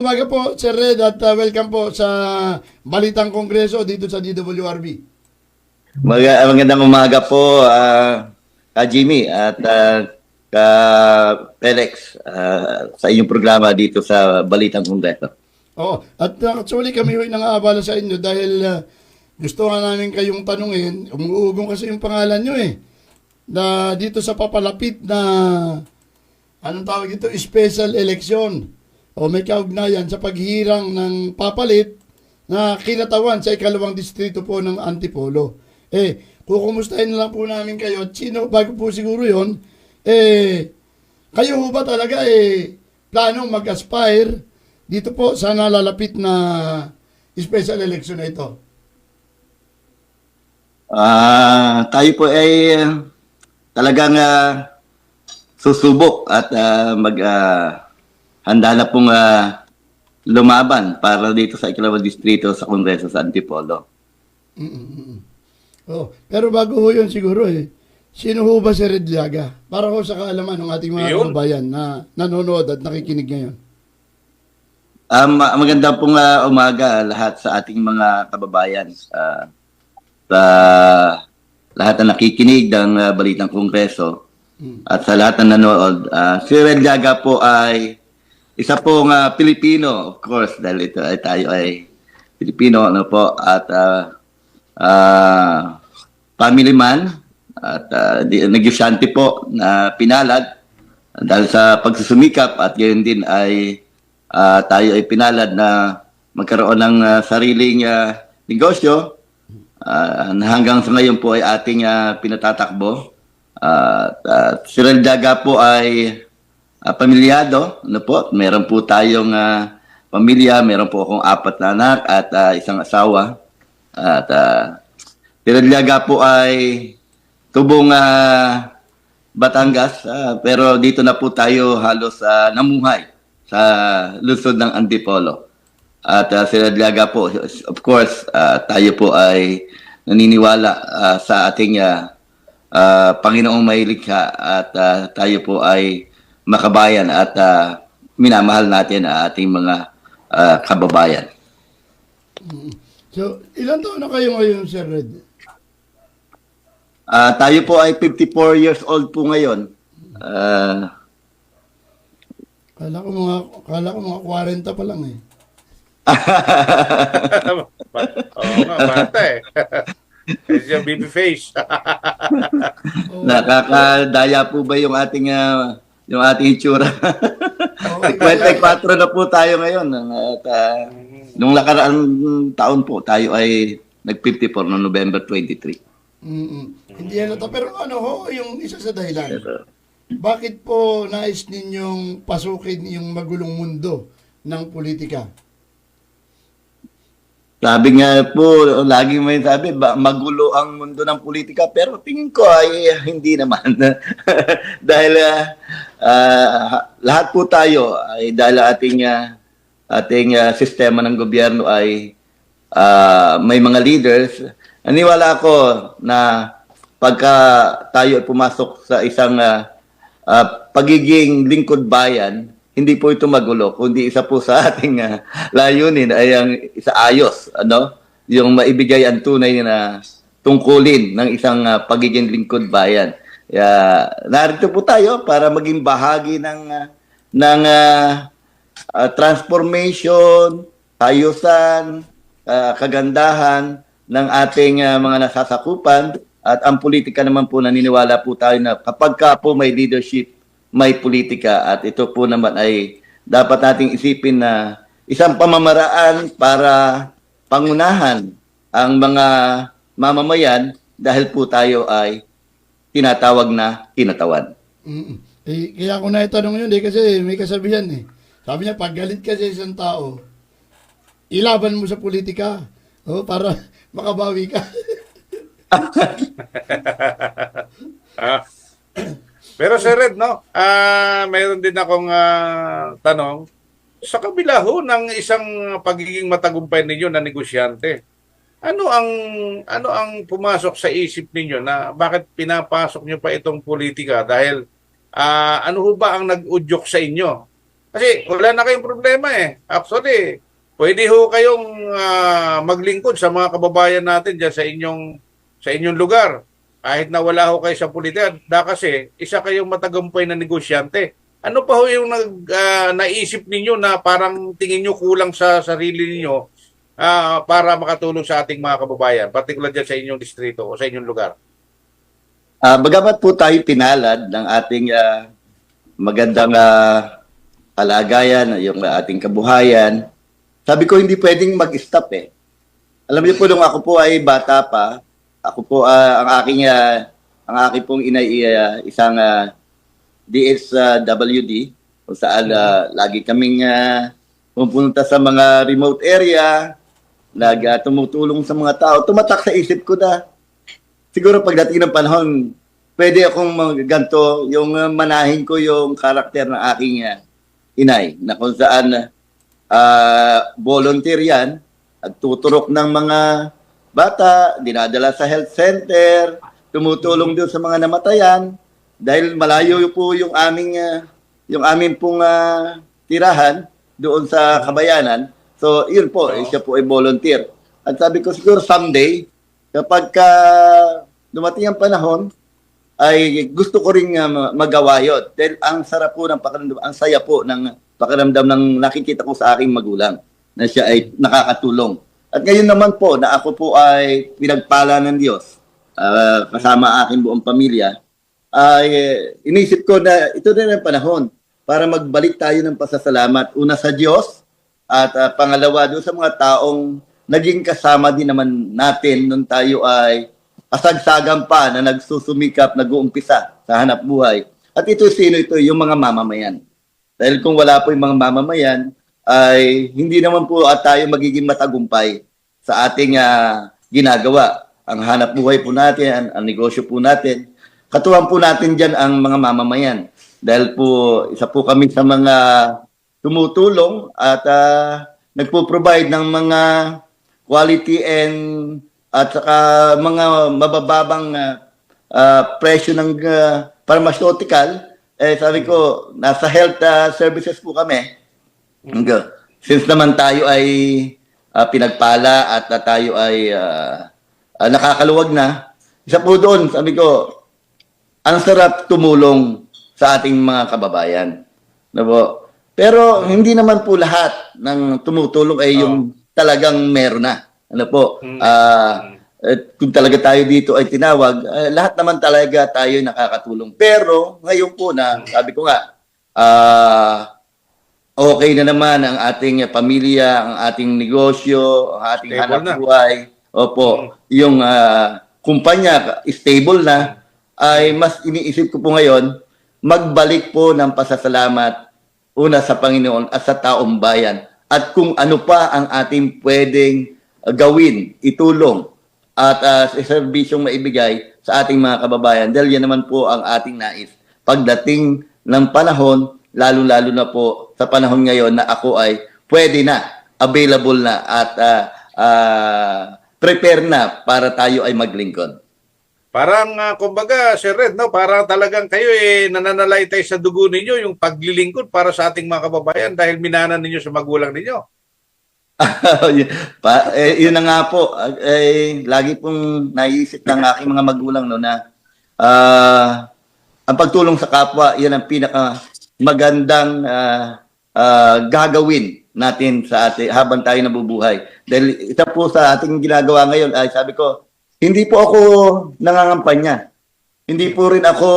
Umaga po, Sir Red, at welcome po sa Balitang Kongreso dito sa DWRB. Magandang umaga po, Jimmy at ka Felix sa inyong programa dito sa Balitang Kongreso. Oo, at actually kami ho'y nangaabala sa inyo dahil gusto nga namin kayong tanungin, umuugong kasi yung pangalan nyo na dito sa papalapit na, anong tawag ito, special election. O may kaugnayan sa paghirang ng papalit na kinatawan sa ikalawang distrito po ng Antipolo. Kukumustahin na lang po namin kayo. Sino, bago po siguro yon, kayo ho ba talaga planong mag-aspire dito po sa nalalapit na special election na ito? Tayo po ay talagang susubok at handa na pong lumaban para dito sa ikalawang distrito sa Kongreso sa Antipolo. Oh, pero bago ho yun siguro sino ho ba si Red Llaga? Para ho sa kaalaman ng ating mga kababayan na nanonood at nakikinig ngayon. Maganda pong umaga lahat sa ating mga kababayan. Sa lahat na nakikinig ng Balitang Kongreso at sa lahat na nanood. Si Red Llaga po ay isa pong Pilipino, of course, dahil ito ay tayo ay Pilipino, ano po, at family man, at nagyusyante po na pinalad dahil sa pagsusumikap at gayon din ay tayo ay pinalad na magkaroon ng sariling negosyo na hanggang sa ngayon po ay ating pinatatakbo. Si Red Llaga po ay pamilyado, ano po, meron po tayong pamilya, meron po akong 4 na anak at isang asawa. At si Red Llaga po ay tubong Batangas, pero dito na po tayo halos namuhay sa lungsod ng Antipolo. At si Red Llaga po, of course, tayo po ay naniniwala sa ating Panginoong Mailikha at tayo po ay makabayan at minamahal natin ang ating mga kababayan. So, ilan taon na kayo ngayon, Sir Red? Tayo po ay 54 years old po ngayon. Kala ko mga 40 pa lang Oo nga, bata Kasi yung baby face. Nakakadaya po ba yung ating itsura? 24 na po tayo ngayon. At nung nakaraang taon po, tayo ay nag-54 noong November 23. Hindi to. Pero yung isa sa dahilan. Bakit po nais ninyong pasukin yung magulong mundo ng politika? Sabi nga po, lagi may sabi, magulo ang mundo ng politika, pero tingin ko ay hindi naman. Dahil lahat po tayo, ay dahil ating sistema ng gobyerno ay may mga leaders, naniwala ako na pagka tayo ay pumasok sa isang pagiging lingkod bayan, hindi po ito magulo, kundi isa po sa ating layunin ay ang isaayos, yung maibigay ang tunay na tungkulin ng isang pagiging lingkod bayan. Narito po tayo para maging bahagi ng transformation, ayusan, kagandahan ng ating mga nasasakupan. At ang politika naman po, naniniwala po tayo na kapag ka po may leadership, may politika, at ito po naman ay dapat nating isipin na isang pamamaraan para pangunahan ang mga mamamayan dahil po tayo ay tinatawag na kinatawan. Kaya ako na itanong yun kasi may kasabihan Sabi niya, pag galit ka sa isang tao, ilaban mo sa politika para makabawi ka. Pero Sir Red, mayroon din akong tanong. Sa kabila ho ng isang pagiging matagumpay ninyo na negosyante, ano ang pumasok sa isip ninyo na bakit pinapasok nyo pa itong politika? Dahil ano ho ba ang nag-udyok sa inyo Kasi wala na kayong problema eh. Actually, pwede ho kayong maglingkod sa mga kababayan natin dyan sa inyong lugar. Kahit na wala ho kayo sa politika. Kasi isa kayong matagumpay na negosyante. Ano pa ho yung naisip ninyo na parang tingin nyo kulang sa sarili ninyo para makatulong sa ating mga kababayan, particular dyan sa inyong distrito o sa inyong lugar? Bagamat po tayo pinalad ng ating magandang kalagayan, yung ating kabuhayan, sabi ko hindi pwedeng mag-stop eh. Alam niyo po, nung ako po ay bata pa, ako po, ang aking pong inay, isang DSWD, kung saan lagi kaming pupunta sa mga remote area, tumutulong sa mga tao. Tumatak sa isip ko na, siguro pagdating ng panahon, pwede akong ganito, yung manahin ko yung karakter ng aking inay, na kung saan volunteer yan, at tuturok ng mga bata, dinadala sa health center, tumutulong doon sa mga namatayan, dahil malayo po yung aming pong tirahan doon sa Kabayanan. So, yun po, siya po ay volunteer. At sabi ko, siguro someday, kapag dumating ang panahon, ay gusto ko rin magawa yun. Dahil ang sarap po ng pakiramdam, ang saya po ng pakiramdam ng nakikita ko sa aking magulang na siya ay nakakatulong. At ngayon naman po na ako po ay pinagpala ng Diyos kasama aking buong pamilya, ay inisip ko na ito na ang panahon para magbalik tayo ng pasasalamat. Una sa Diyos at pangalawa doon sa mga taong naging kasama din naman natin nung tayo ay kasagsagan pa na nagsusumikap, nag-uumpisa sa hanap buhay. At ito sino ito? Yung mga mamamayan. Dahil kung wala po yung mga mamamayan, ay hindi naman po tayo magiging matagumpay sa ating ginagawa. Ang hanap buhay po natin, ang negosyo po natin. Katuwang po natin dyan ang mga mamamayan. Dahil po, isa po kami sa mga tumutulong at nagpo-provide ng mga quality and at saka mga mabababang presyo ng pharmaceutical. Sabi ko, nasa health services po kami. Since naman tayo ay pinagpala at tayo ay nakakaluwag na, isa po doon, sabi ko, ang sarap tumulong sa ating mga kababayan. No po? Pero hindi naman po lahat ng tumutulong ay yung talagang meron na. Ano po? Kung talaga tayo dito ay tinawag, lahat naman talaga tayo nakakatulong. Pero ngayon po na, sabi ko nga, okay na naman ang ating pamilya, ang ating negosyo, ang ating hanap buhay. Opo, yung kumpanya stable na, ay mas iniisip ko po ngayon, magbalik po ng pasasalamat una sa Panginoon at sa taong bayan. At kung ano pa ang ating pwedeng gawin, itulong, at serbisyong maibigay sa ating mga kababayan. Dahil yan naman po ang ating nais. Pagdating ng panahon, lalo-lalo na po sa panahon ngayon na ako ay pwede na, available na, at prepare na para tayo ay maglingkod. Parang, kumbaga, Sir Red, no? Parang talagang kayo nananalaytay sa dugo ninyo yung paglilingkod para sa ating mga kababayan dahil minanan ninyo sa magulang ninyo. Yun na nga po. Lagi pong naisip ng aking mga magulang no, na ang pagtulong sa kapwa, yan ang pinaka magandang gagawin natin sa ating habang tayo nabubuhay. Dahil isa po sa ating ginagawa ngayon ay sabi ko, hindi po ako nangangampanya. Hindi po rin ako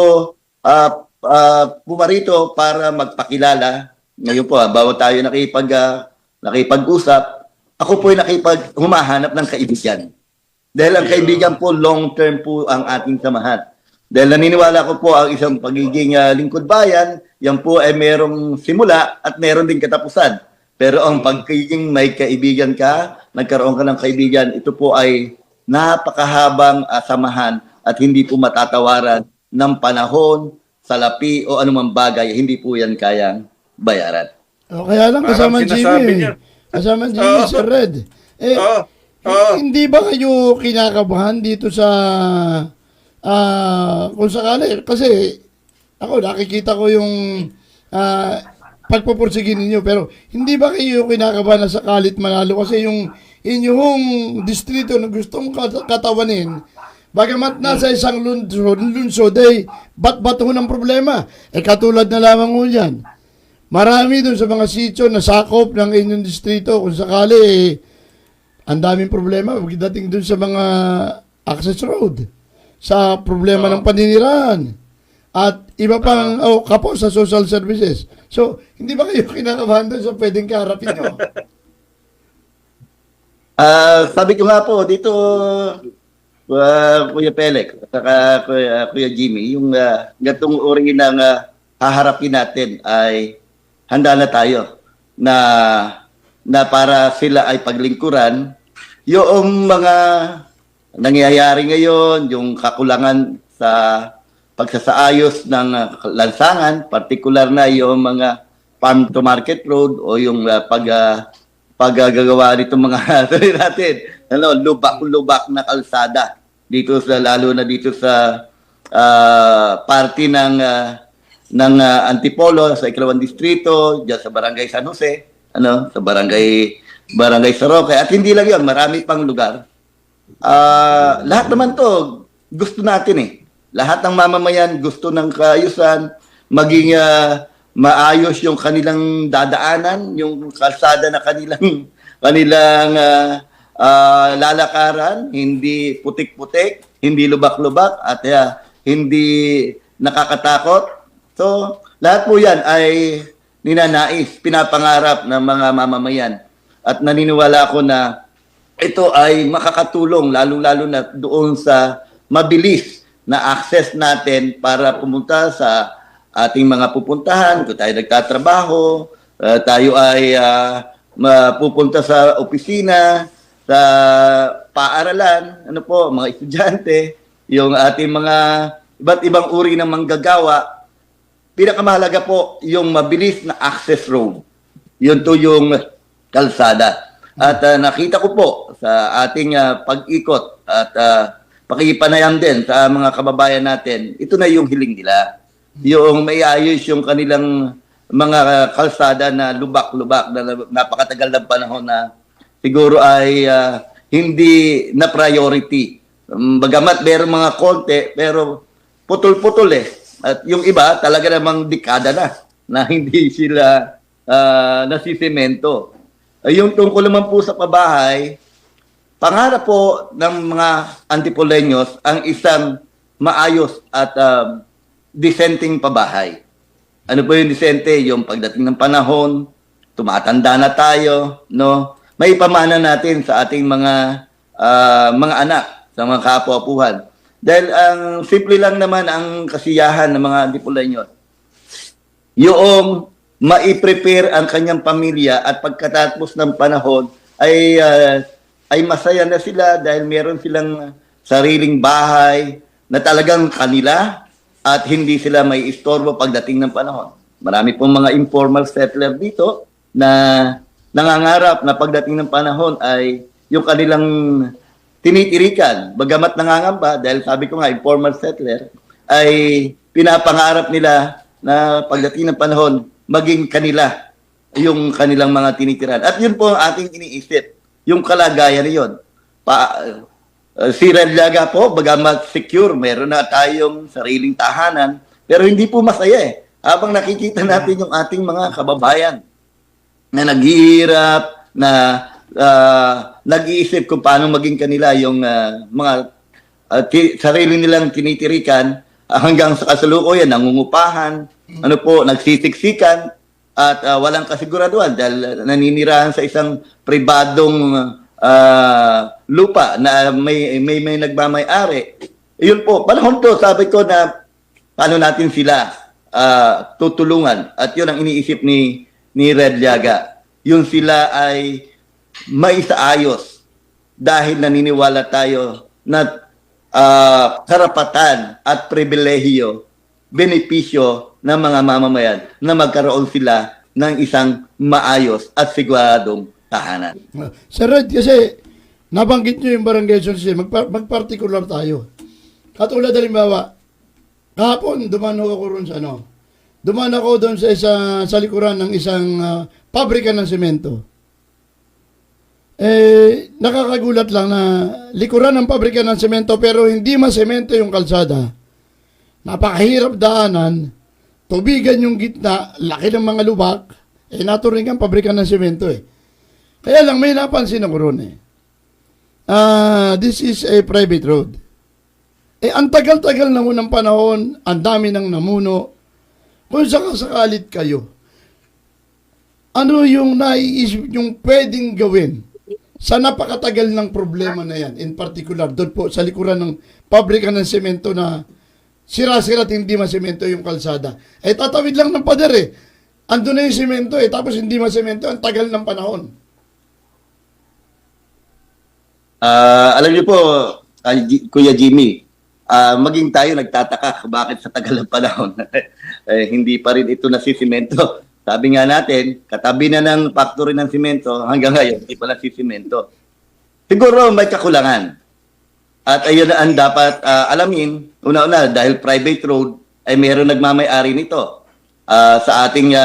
pumarito para magpakilala. Ngayon po, bawat tayo nakipag-usap, ako po ay humahanap ng kaibigan. Dahil ang kaibigan po, long-term po ang ating samahan. Dahil naniniwala ko po ang isang pagiging lingkod bayan, yan po ay merong simula at meron din katapusan. Pero ang pagiging may kaibigan ka, nagkaroon ka ng kaibigan, ito po ay napakahabang samahan at hindi po matatawaran ng panahon, salapi o anumang bagay, hindi po yan kayang bayaran. Kaya lang kasama Jimmy. Kasama Jimmy, Sir Red. Hindi ba kayo kinakabahan dito sa kung sakali? Kasi ako nakikita ko yung pagpupursigin ninyo. Pero hindi ba kayo kinakabahan na sakalit manalo? Kasi yung inyong distrito na gustong katawanin, bagamat nasa isang lungsod ay bat-bato ng problema. Katulad na lamang ho yan. Marami dun sa mga sitio na sakop ng inyong distrito, kung sakali, ang daming problema pagdating dun sa mga access road, sa problema ng paninirahan, at iba pang kapo sa social services. So, hindi ba kayo kinakabahan doon sa pwedeng kaharapin nyo? Sabi ko nga po dito, Kuya Pelek, at Kuya Jimmy, yung gatong uri ng haharapin natin ay handa na tayo na para sila ay paglingkuran yung mga nangyayari ngayon, yung kakulangan sa pagsasaayos ng lansangan, partikular na yung mga farm to market road o yung paggagawa nito mga natin, lubak-lubak na kalsada dito sa lalo na dito sa party ng Antipolo sa Ikalawang Distrito, diyan sa Barangay San Jose, sa Barangay Saroque, at hindi lang 'yon, marami pang lugar. Lahat naman 'to gusto natin eh. Lahat ng mamamayan gusto ng kaayusan, maging maayos yung kanilang dadaanan, yung kalsada na kanilang lalakaran, hindi putik-putik, hindi lubak-lubak, at hindi nakakatakot. So, lahat po yan ay ninanais, pinapangarap ng mga mamamayan. At naniniwala ako na ito ay makakatulong, lalong-lalo na doon sa mabilis na access natin para pumunta sa ating mga pupuntahan. Kung tayo nagtatrabaho, tayo ay mapupunta sa opisina, sa paaralan, mga estudyante, yung ating mga iba't ibang uri ng manggagawa. Pinakamahalaga po yung mabilis na access road. Yun to yung kalsada. At nakita ko po sa ating pag-ikot at pakipanayam din sa mga kababayan natin, ito na yung hiling nila. Yung maiayos yung kanilang mga kalsada na lubak-lubak na napakatagal ng panahon na siguro ay hindi na priority. Bagamat meron mga konti, pero putol-putol eh. At yung iba talaga namang dekada na hindi sila nasisemento. Yung tungkol naman po sa pabahay, pangarap po ng mga Antipoleños ang isang maayos at dissenting pabahay. Ano po yung disente? Yung pagdating ng panahon, tumatanda na tayo, no? May pamana natin sa ating mga anak, sa mga kapwa-apuhan. Dahil ang simple lang naman ang kasiyahan ng mga Antipoleños. Yung mai-prepare ang kanyang pamilya at pagkatapos ng panahon ay masaya na sila dahil meron silang sariling bahay na talagang kanila at hindi sila may istorbo pagdating ng panahon. Marami pong mga informal settler dito na nangangarap na pagdating ng panahon ay yung kanilang tinitirikan. Bagamat nangangamba, dahil sabi ko nga, informal settler, ay pinapangarap nila na pagdating ng panahon, maging kanila yung kanilang mga tinitiran. At yun po ang ating iniisip, yung kalagayan na yun. Si Redlaga po, bagamat secure, meron na tayong sariling tahanan, pero hindi po masaya eh. Habang nakikita natin yung ating mga kababayan na naghihirap, na nag-iisip kung paano maging kanila yung mga sarili nilang tinitirikan hanggang sa kasalukuyan, nangungupahan, nagsisiksikan, at walang kasiguraduhan dahil naninirahan sa isang pribadong lupa na may nagmamay-ari. Yun po, panahon to, sabi ko na paano natin sila tutulungan. At yun ang iniisip ni Redlaga. Yung sila ay maisaayos dahil naniniwala tayo na karapatan at pribilehiyo, benepisyo ng mga mamamayan na magkaroon sila ng isang maayos at siguradong tahanan. Sir Red, kasi nabanggit nyo yung barangay social, mag-particular tayo. Katulad halimbawa, kahapon dumano ako ron sa dumaan ako doon sa likuran ng isang pabrika ng semento. Nakakagulat lang na likuran ng pabrika ng semento pero hindi masemento yung kalsada. Napakahirap daanan, tubigan yung gitna, laki ng mga lubak, naturing ang pabrika ng semento eh. Kaya lang may napansin ako ron eh. This is a private road. Ang tagal-tagal na ng panahon, ang dami ng namuno. Kung sakasakalit kayo, ano yung naiisip yung pwedeng gawin sa napakatagal ng problema na yan? In particular, doon po sa likuran ng pabrika ng semento na sira-sira at hindi masemento yung kalsada. Tatawid lang ng pader eh. Andun na yung semento tapos hindi masemento, ang tagal ng panahon. Alam niyo po, Kuya Jimmy, maging tayo nagtataka bakit sa tagal ng panahon hindi pa rin ito nasisimento. Sabi nga natin, katabi na ng factory ng simento, hanggang ngayon hindi pa nasisimento. Siguro may kakulangan. At ayun na ang dapat alamin, una-una, dahil private road, ay mayroon nagmamay-ari nito. Sa ating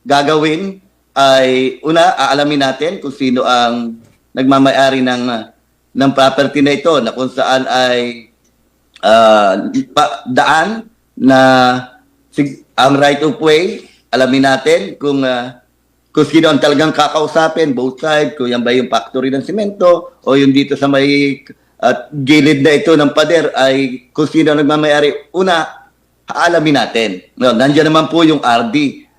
gagawin, ay una, aalamin natin kung sino ang nagmamay-ari ng property na ito na kung saan ay daan na ang right of way, alamin natin kung sino ang talagang kakausapin, both side, kung yan ba yung factory ng semento o yung dito sa may gilid na ito ng pader ay kung sino ang nagmamay-ari. Una, aalamin natin. No, nandiyan naman po yung RD,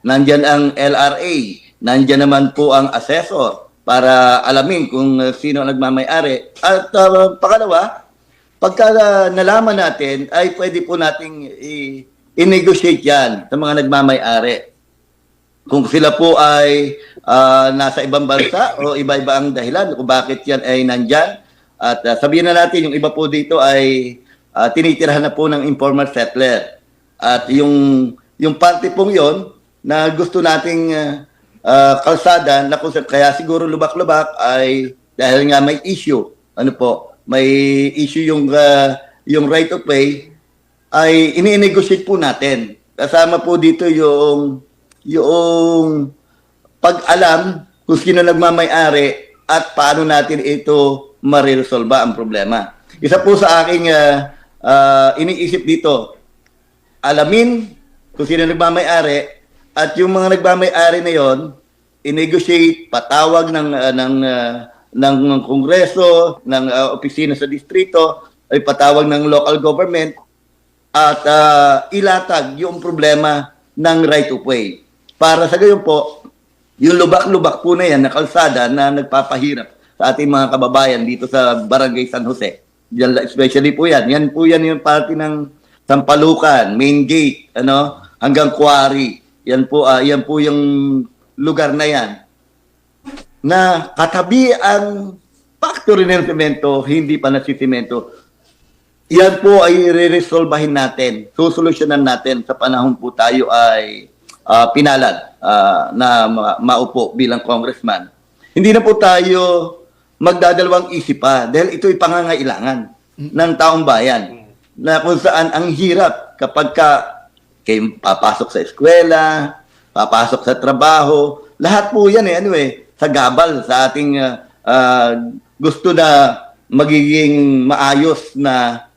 nandiyan ang LRA, nandiyan naman po ang assessor para alamin kung sino ang nagmamay-ari. At pangalawa, pagka nalaman natin, ay pwede po nating i-negotiate yan sa mga nagmamay-ari. Kung sila po ay nasa ibang bansa o iba-iba ang dahilan kung bakit yan ay nandyan. At sabihin na natin, yung iba po dito ay tinitirahan na po ng informal settler. At yung parte pong yon na gusto nating kalsada na kung kaya siguro lubak-lubak ay dahil nga may issue. Ano po? May issue yung right of way ay ini-negotiate po natin. Kasama po dito yung pag-alam kung sino nagmamay-ari at paano natin ito ma-resolve ang problema. Isa po sa aking iniisip dito, alamin kung sino nagmamay-ari at yung mga nagmamay-ari na yon, i-negotiate, patawag ng kongreso, ng opisina sa distrito, ay patawag ng local government at ilatag yung problema ng right of way. Para sa gayon po, yung lubak-lubak po na yan na kalsada na nagpapahirap sa ating mga kababayan dito sa Barangay San Jose. Diyan, especially po yan. Yan po yan yung parte ng Sampalucan, Main Gate, hanggang Quarry. Yan po yung lugar na yan. Na katabi ang factory ng semento, hindi pa nasisemento. Yan po ay re-resolvahin natin, susolusyonan natin sa panahon po tayo ay pinalad na maupo bilang congressman. Hindi na po tayo magdadalawang isip pa dahil ito'y pangangailangan ng taong bayan na kung saan ang hirap kapag kayo papasok sa eskwela, papasok sa trabaho, lahat po yan sa gabal sa ating gusto na magiging maayos na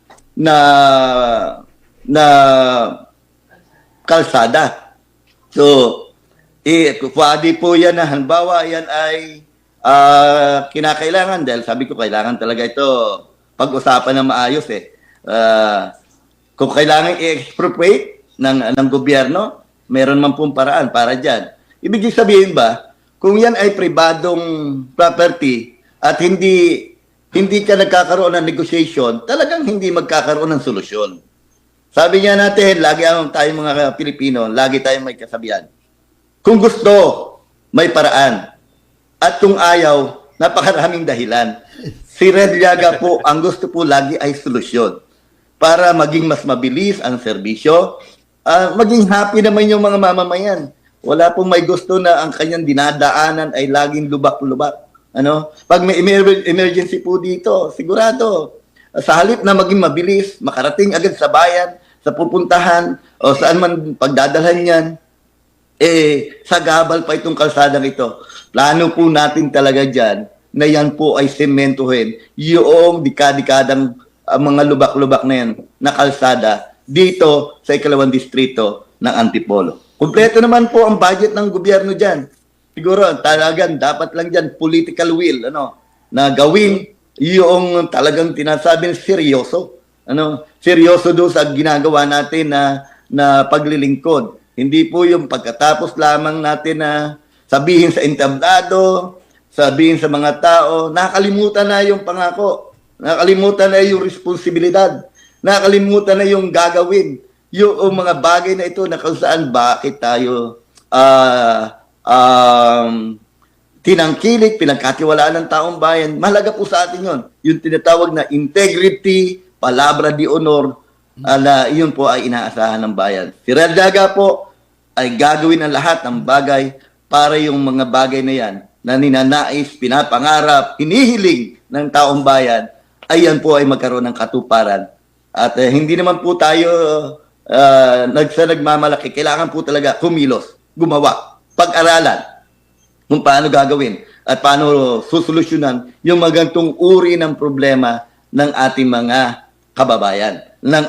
kalsada. So, pwede po yan na halimbawa yan ay kinakailangan dahil sabi ko kailangan talaga ito pag-usapan ng maayos kung kailangan i-expropriate ng gobyerno, meron man pong paraan para dyan. Ibig sabihin ba, kung yan ay pribadong property at hindi ka nagkakaroon ng negotiation, talagang hindi magkakaroon ng solusyon. Sabi nga natin, lagi tayong mga Pilipino, lagi tayong may kasabihan. Kung gusto, may paraan. At kung ayaw, napakaraming dahilan. Si Red Llaga po, ang gusto po lagi ay solusyon. Para maging mas mabilis ang serbisyo, maging happy naman yung mga mamamayan. Wala pong may gusto na ang kanyang dinadaanan ay laging lubak-lubak. Pag may emergency po dito, sigurado, sa halip na maging mabilis, makarating agad sa bayan, sa pupuntahan o saan man pagdadalhan yan, sagabal pa itong kalsadang ito. Plano po natin talaga dyan na yan po ay sementohin yung dekadang mga lubak-lubak na yan na kalsada dito sa ikalawang distrito ng Antipolo. Kumpleto naman po ang budget ng gobyerno dyan. Siguro talagang dapat lang dyan political will na gawin yung talagang tinasabing seryoso. Seryoso doon sa ginagawa natin na paglilingkod. Hindi po yung pagkatapos lamang natin na sabihin sa entablado, sabihin sa mga tao, nakalimutan na yung pangako, nakalimutan na yung responsibilidad, nakalimutan na yung gagawin, yung mga bagay na ito na kung saan bakit tayo tinangkilik, pinagkatiwalaan ng taong bayan. Mahalaga po sa atin yun. Yung tinatawag na integrity, palabra di honor, yun po ay inaasahan ng bayan. Si Radyaga po ay gagawin ang lahat ng bagay para yung mga bagay na yan na ninanais, pinapangarap, hinihiling ng taong bayan, ay yan po ay magkaroon ng katuparan. At hindi naman po tayo nagmamalaki. Kailangan po talaga kumilos, gumawa, pag-aralan kung paano gagawin at paano susolusyonan yung magantong uri ng problema ng ating mga kababayan, ng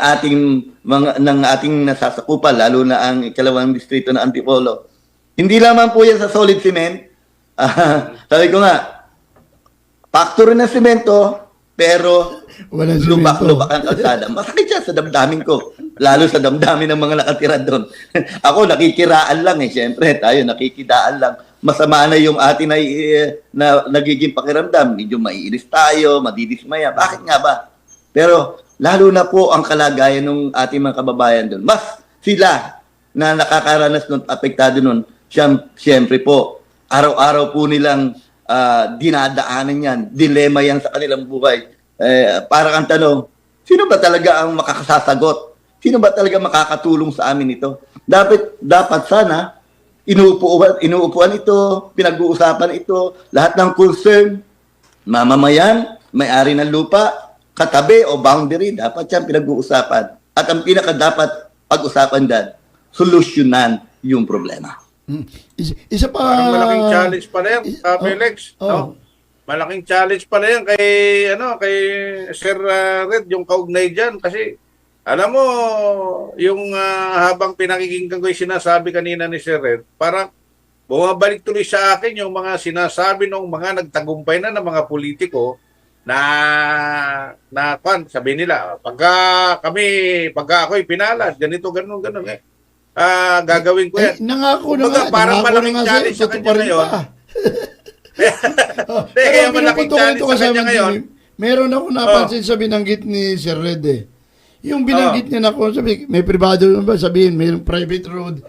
ating nasasakupan, lalo na ang ikalawang distrito ng Antipolo. Hindi lamang po yan sa solid cement. Sabi ko nga, factory ng semento, pero lubak-lubak ang kalsada. Masakit siya sa damdamin ko. Lalo sa damdamin ng mga nakatira doon. Ako, nakikiraan lang eh. Siyempre, tayo nakikidaan lang. Masama na yung atin ay na nagiging pakiramdam. Medyo maiinis tayo, madidismaya. Bakit nga ba? Pero lalo na po ang kalagayan ng ating mga kababayan doon. Mas sila na nakakaranas nun, apektado nun, siyempre po, araw-araw po nilang dinadaanan yan. Dilema yan sa kanilang buhay. Parang ang tanong, sino ba talaga ang makakasasagot? Sino ba talaga makakatulong sa amin ito? Dapat sana, inuupuan ito, pinag-uusapan ito, lahat ng concern, mamamayan, may-ari ng lupa, katabi o boundary, dapat yan pinag-uusapan. At ang pinaka-dapat pag-usapan dyan, solusyonan yung problema. Isa pa... Parang malaking challenge pa na yan, Felix. No? Malaking challenge pa na yan kay Sir Red, yung kaugnay dyan. Kasi, alam mo, yung habang pinakikinggan ko yung sinasabi kanina ni Sir Red, parang bumabalik tuloy sa akin yung mga sinasabi ng mga nagtagumpay na ng mga politiko na sabi nila, pagka ako'y pinalad, ganito, ganun, gagawin ko yan. Nangako na nga. Parang malaking challenge sa kanya ngayon. Kaya malaking challenge sa kanya ngayon. Meron ako napansin sa binanggit ni Sir Red Yung binanggit niya na kung sabi, may privado ba sabihin, may private road.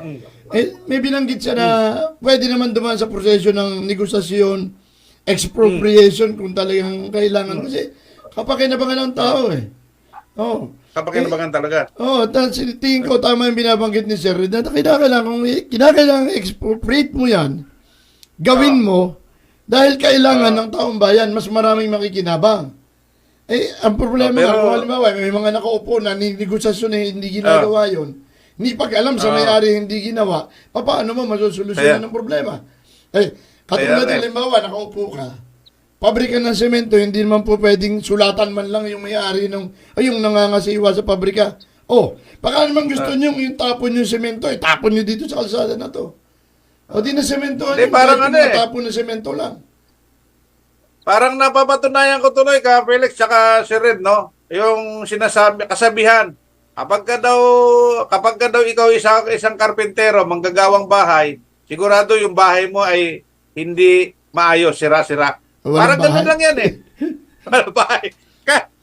May binanggit siya na pwede naman dumaan sa proseso ng negosasyon, expropriation kung talagang kailangan. Kasi kapakinabangan ng tao Kapakinabangan talaga. Tingin ko tama yung binabanggit ni Sir Red na kinakailangan expropriate mo yan, gawin mo, dahil kailangan ng taong bayan, mas maraming makikinabang. Ang problema kung halimbawa, may mga nakaupo na negosasyon na hindi ginagawa yun, hindi pag-alam sa may-ari hindi ginawa, paano mo masusolusyonan ng problema? Katulad halimbawa, nakaupo ka, pabrika ng semento, hindi naman po pwedeng sulatan man lang yung may-ari yung nangangasiwa sa pabrika. Baka naman gusto nyo yung tapon yung semento, tapon nyo dito sa kalsada na to. O di na semento, parang tapon na semento lang. Parang napapatunayan ko tuloy ka, Felix, tsaka si Red, no? Yung kasabihan, kapag ka daw ikaw isang karpentero, manggagawang bahay, sigurado yung bahay mo ay hindi maayos, sira-sira. Parang gano'n lang yan bahay.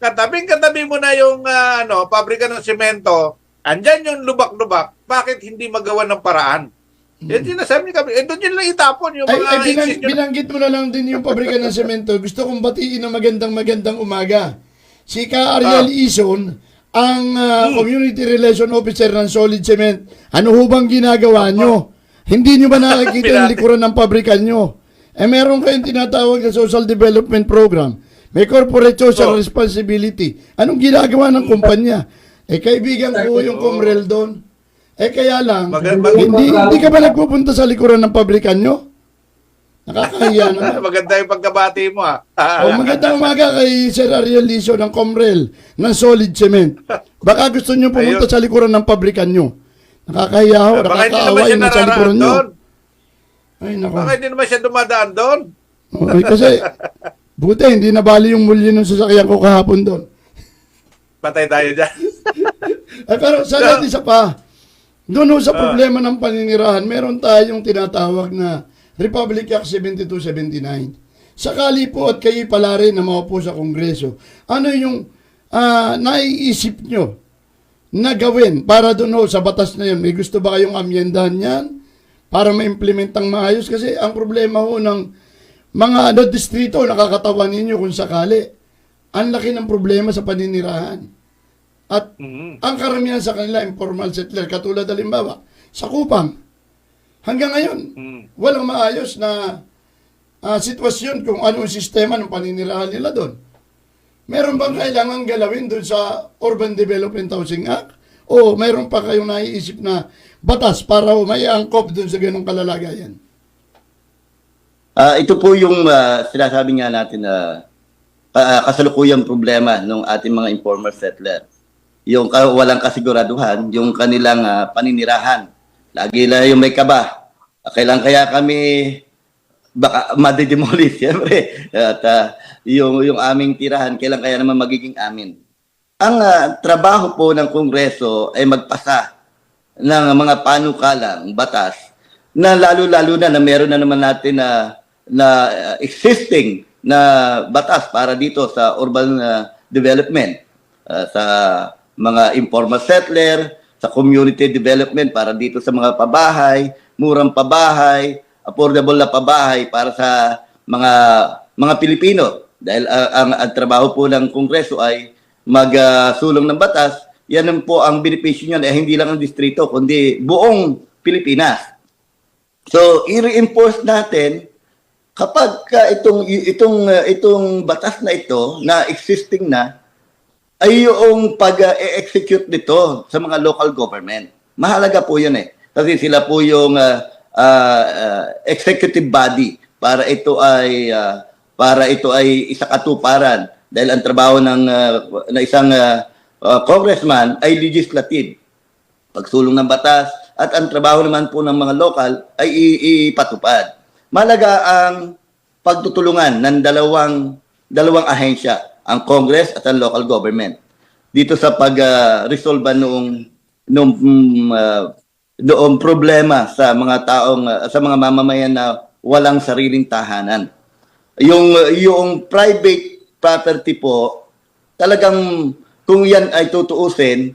Katabi mo na yung pabrika ng semento, andyan yung lubak-lubak, bakit hindi magawa ng paraan? Yan sinasabi niya kami, doon yun lang itapon yung mga binanggit mo na lang din yung pabrika ng semento. Gusto kong batiin ng magandang umaga. Si Ka Ariel Ison, ang Community Relation Officer ng Solid Cement. Ano ho bang ginagawa nyo? Hindi nyo ba nakikita yung likuran ng pabrika nyo? Meron kayong tinatawag na Social Development Program. May Corporate Social Responsibility. Anong ginagawa ng kumpanya? Eh, kaibigan ko yung Comrel doon. Eh, kaya lang, Mag- hindi ka ba nagpupunta sa likuran ng pabrikan nyo? Nakakahiya naman. Maganda yung pagkabati mo, ha? O, magandang umaga kay Sir Ariel Liso ng Comrel ng Solid Cement. Baka gusto nyo pumunta Ayun. sa likuran ng pabrikan nyo. Nakakahiya ho, Baka hindi naman nakakaawa siya yung nasa likuran nararaan nyo. doon. Ay, nako. Baka hindi naman siya dumadaan doon. Ay, kasi, buti, hindi nabali yung mulyo ng sasakyan ko kahapon doon. Patay tayo dyan. Ay, pero sa lahat isa pa, doon ho sa problema ng paninirahan, meron tayong tinatawag na Republic Act 7279. Sakali po at kayo pala rin na maupo sa Kongreso, ano yung naiisip nyo na gawin para doon ho sa batas na yun? May gusto ba kayong amyendahan yan para ma-implementang maayos? Kasi ang problema ho ng mga distrito, nakakatawa ninyo kung sakali, ang laki ng problema sa paninirahan. At ang karamihan sa kanila, informal settler, katulad halimbawa, sa Kupang, hanggang ngayon, walang maayos na sitwasyon kung anong sistema ng paninirahan nila doon. Meron bang kailangan galawin doon sa Urban Development Housing Act? O meron pa kayong naiisip na batas para may angkop doon sa ganong kalalagayan? Ito po yung sinasabi nga natin na kasalukuyang problema ng ating mga informal settler. Yung walang kasiguraduhan, yung kanilang paninirahan. Lagi na yung may kaba. Kailan kaya kami baka madedemolish, siyempre. At yung aming tirahan, kailan kaya naman magiging amin. Ang trabaho po ng Kongreso ay magpasa ng mga panukalang batas na lalo-lalo na meron na naman natin na existing na batas para dito sa urban development, sa mga informal settler, sa community development para dito sa mga pabahay, murang pabahay, affordable na pabahay para sa mga Pilipino. Dahil ang trabaho po ng Kongreso ay magsulong ng batas, yan po ang benepisyo niyan, hindi lang ang distrito, kundi buong Pilipinas. So, i-reinforce natin kapag itong batas na ito na existing na ay yung pag-execute nito sa mga local government. Mahalaga po yun eh. Kasi sila po yung executive body para ito ay isa katuparan dahil ang trabaho ng isang congressman ay legislative. Pagsulong ng batas at ang trabaho naman po ng mga local ay ipatupad. Mahalaga ang pagtutulungan ng dalawang ahensya, ang Congress at ang local government. Dito sa pag-resolve noong problema sa mga sa mga mamamayan na walang sariling tahanan. Yung private property po, talagang kung yan ay tutuusin,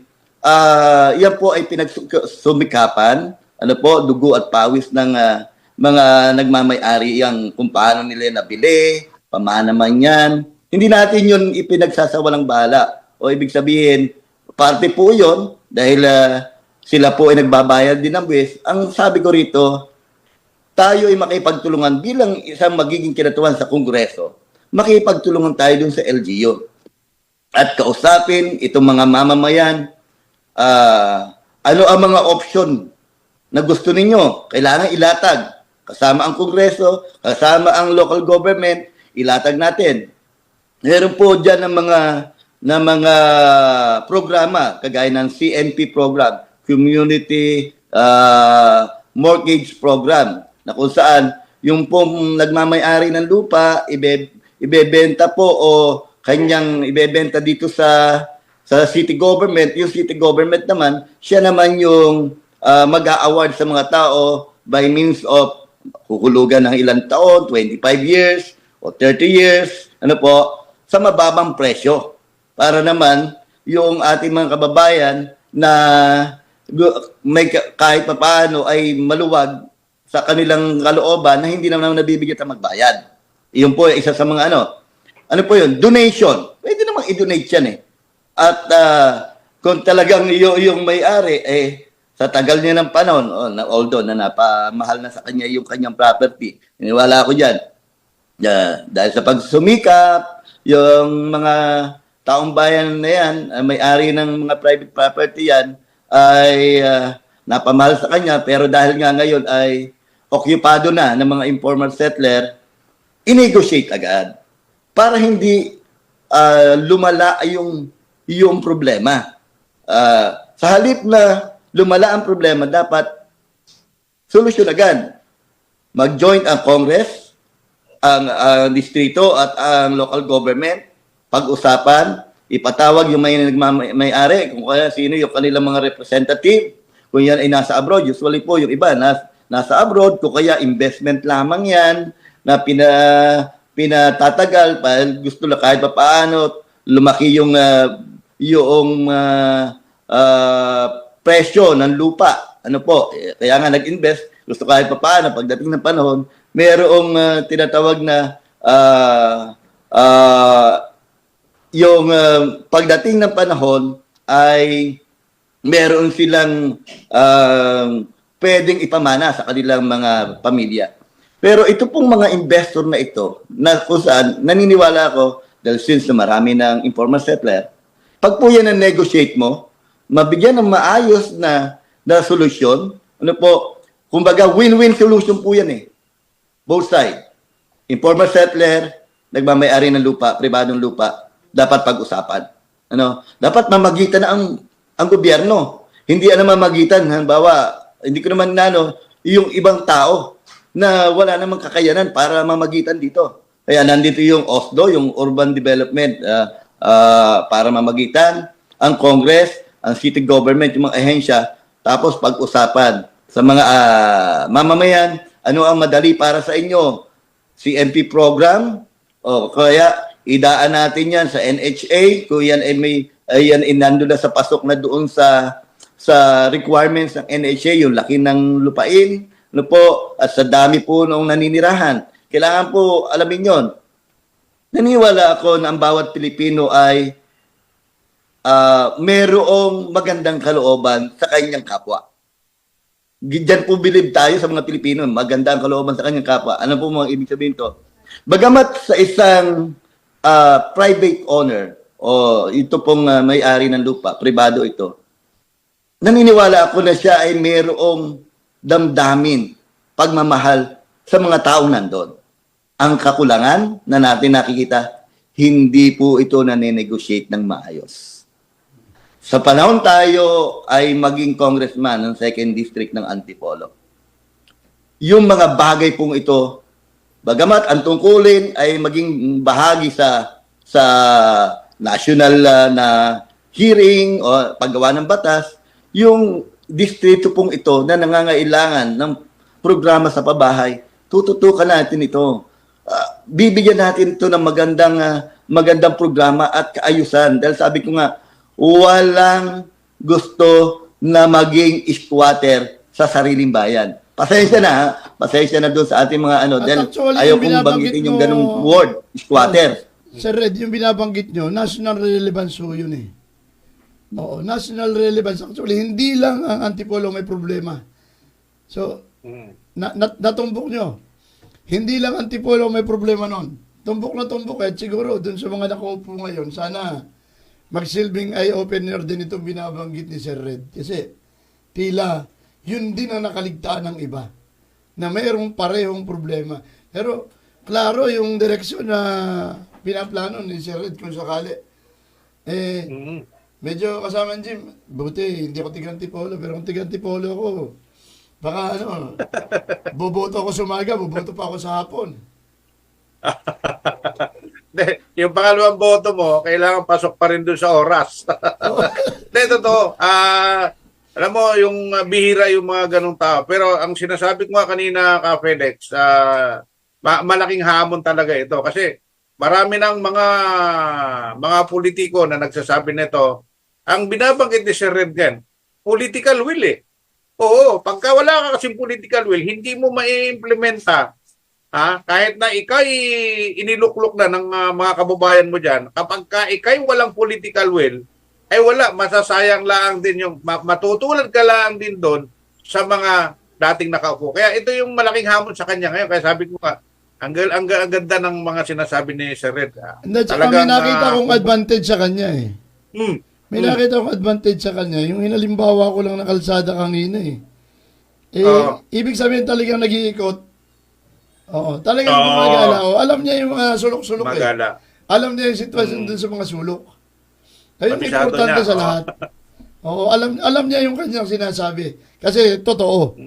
yan po ay pinagsumikapan, dugo at pawis ng mga nagmamay-ari yang kung paano nila nabili, paano man yan. Hindi natin yun ipinagsasawalang bahala. O ibig sabihin, parte po yun dahil sila po ay nagbabayad din ng buwis. Ang sabi ko rito, tayo ay makipagtulungan bilang isang magiging kinatuan sa Kongreso. Makipagtulungan tayo dun sa LGU. At kausapin itong mga mamamayan, ano ang mga option na gusto ninyo. Kailangan ilatag. Kasama ang Kongreso, kasama ang local government, ilatag natin. Meron po dyan ng mga programa, kagaya ng CNP program, Community Mortgage Program, na kung saan yung pong nagmamay-ari ng lupa, ibebenta po o kanyang ibebenta dito sa city government. Yung city government naman, siya naman yung mag-a-award sa mga tao by means of huhulugan ng ilang taon, 25 years o 30 years, sa mababang presyo. Para naman yung ating mga kababayan na may kahit papaano ay maluwag sa kanilang kalooban na hindi naman nabibigyan na magbayad. Iyon po isa sa mga ano po yun? Donation. Pwede namang i-donate yan eh. At kung talagang yung may-ari, sa tagal niya ng panahon, although na napamahal na sa kanya yung kanyang property, niniwala ako dyan. Dahil sa pagsumikap, yung mga taong bayan na yan, may-ari ng mga private property yan, ay napamahal sa kanya, pero dahil nga ngayon ay occupado na ng mga informal settler, i-negotiate agad para hindi lumala yung problema. Sa halip na lumala ang problema, dapat solusyon agad. Mag-join ang Congress, ang distrito at ang local government, pag-usapan, ipatawag yung may-ari, kung kaya sino yung kanilang mga representative, kung yan ay nasa abroad, usually po yung iba nasa abroad, kung kaya investment lamang yan, na pinatatagal, gusto na kahit pa paano, lumaki yung presyo ng lupa. Ano po, kaya nga nag-invest, gusto kahit pa paano, pagdating ng panahon, mayroong tinatawag na yung pagdating ng panahon ay meron silang pwedeng ipamana sa kanilang mga pamilya. Pero ito pong mga investor na ito, na kung saan naniniwala ako, dahil since na marami ng informal settler, pag po yan ang negotiate mo, mabigyan ng maayos na solusyon, ano po, kumbaga win-win solution po yan eh. Both sides. Informal settler, nagmamay-ari ng lupa, pribadong lupa, dapat pag-usapan. Ano? Dapat mamagitan na ang gobyerno. Hindi mamagitan, halimbawa, hindi ko naman yung ibang tao na wala namang kakayanan para mamagitan dito. Kaya nandito yung OSDO, yung Urban Development, para mamagitan, ang Congress, ang city government, yung mga ahensya, tapos pag-usapan sa mga mamamayan, ano ang madali para sa inyo? CNP program, o kaya idaan natin yan sa NHA, kung yan ay nandun na sa pasok na doon sa requirements ng NHA, yung laki ng lupain, ano po, at sa dami po ng naninirahan. Kailangan po alamin yon. Naniwala ako na ang bawat Pilipino ay merong magandang kalooban sa kanyang kapwa. Diyan po believe tayo sa mga Pilipino, maganda ang kalooban sa kanyang kapwa. Ano po mga ibig sabihin to? Bagamat sa isang private owner, o ito pong may-ari ng lupa, pribado ito, naniniwala ako na siya ay merong damdamin, pagmamahal sa mga taong nandun. Ang kakulangan na natin nakikita, hindi po ito nane-negotiate ng maayos. Sa panahon tayo ay maging congressman ng 2nd District ng Antipolo. Yung mga bagay pong ito, bagamat ang tungkulin ay maging bahagi sa national na hearing o paggawa ng batas, yung distrito pong ito na nangangailangan ng programa sa pabahay, tututukan natin ito. Bibigyan natin ito ng magandang programa at kaayusan. Dahil sabi ko nga, walang gusto na maging squatter sa sariling bayan. Pasensya na doon sa ating mga dahil ayaw kong banggitin yung ganung word, squatter. Sir Red, yung binabanggit nyo, national relevance ho yun eh. Oo, national relevance. Actually, hindi lang ang Antipolo may problema. So, natumbok nyo. Hindi lang Antipolo may problema nun. Tumbok na tumbok at siguro dun sa mga nakaupo ngayon, sana magsilbing eye-opener din itong binabanggit ni Sir Red. Kasi, tila, yun din ang nakaligtaan ng iba. Na mayroong parehong problema. Pero, klaro yung direksyon na pinaplano ni Sir Red kung sakali. Medyo kasama Jim, buti, hindi ako tig-Antipolo, pero kung tig-Antipolo ako, baka boboto ako sa umaga, boboto pa ako sa hapon. Yung pangalawang boto mo, kailangan pasok pa rin doon sa oras. Hindi, totoo. Alam mo, yung bihira yung mga ganong tao. Pero ang sinasabi ko nga kanina, Felix, malaking hamon talaga ito. Kasi marami ng mga politiko na nagsasabi nito, ang binabanggit ni Sir Red yan, political will eh. Oo, pagka wala ka kasing political will, hindi mo mai-implementa. Kahit na ikay iniluklok na ng mga kababayan mo dyan, kapag ka ikay walang political will, ay wala, masasayang lang din yung, matutulad ka lang din doon sa mga dating nakaupo. Kaya ito yung malaking hamon sa kanya ngayon. Kaya sabi ko nga, Ang ganda ng mga sinasabi ni Sir Red. Hindi, tsaka may nakita kong advantage sa kanya eh. Mm, May nakita akong advantage sa kanya. Yung hinalimbawa ko lang na kalsada kanina eh. Oo. Ibig sabihin talagang nag-iikot. Oo, talagang Oo. gumagala. Alam niya yung mga sulok-sulok eh. magala. Alam niya yung sitwasyon dun sa mga sulok. Ayun, Kabisado importante niya. sa lahat. Oo, alam niya yung kanyang sinasabi. Kasi totoo.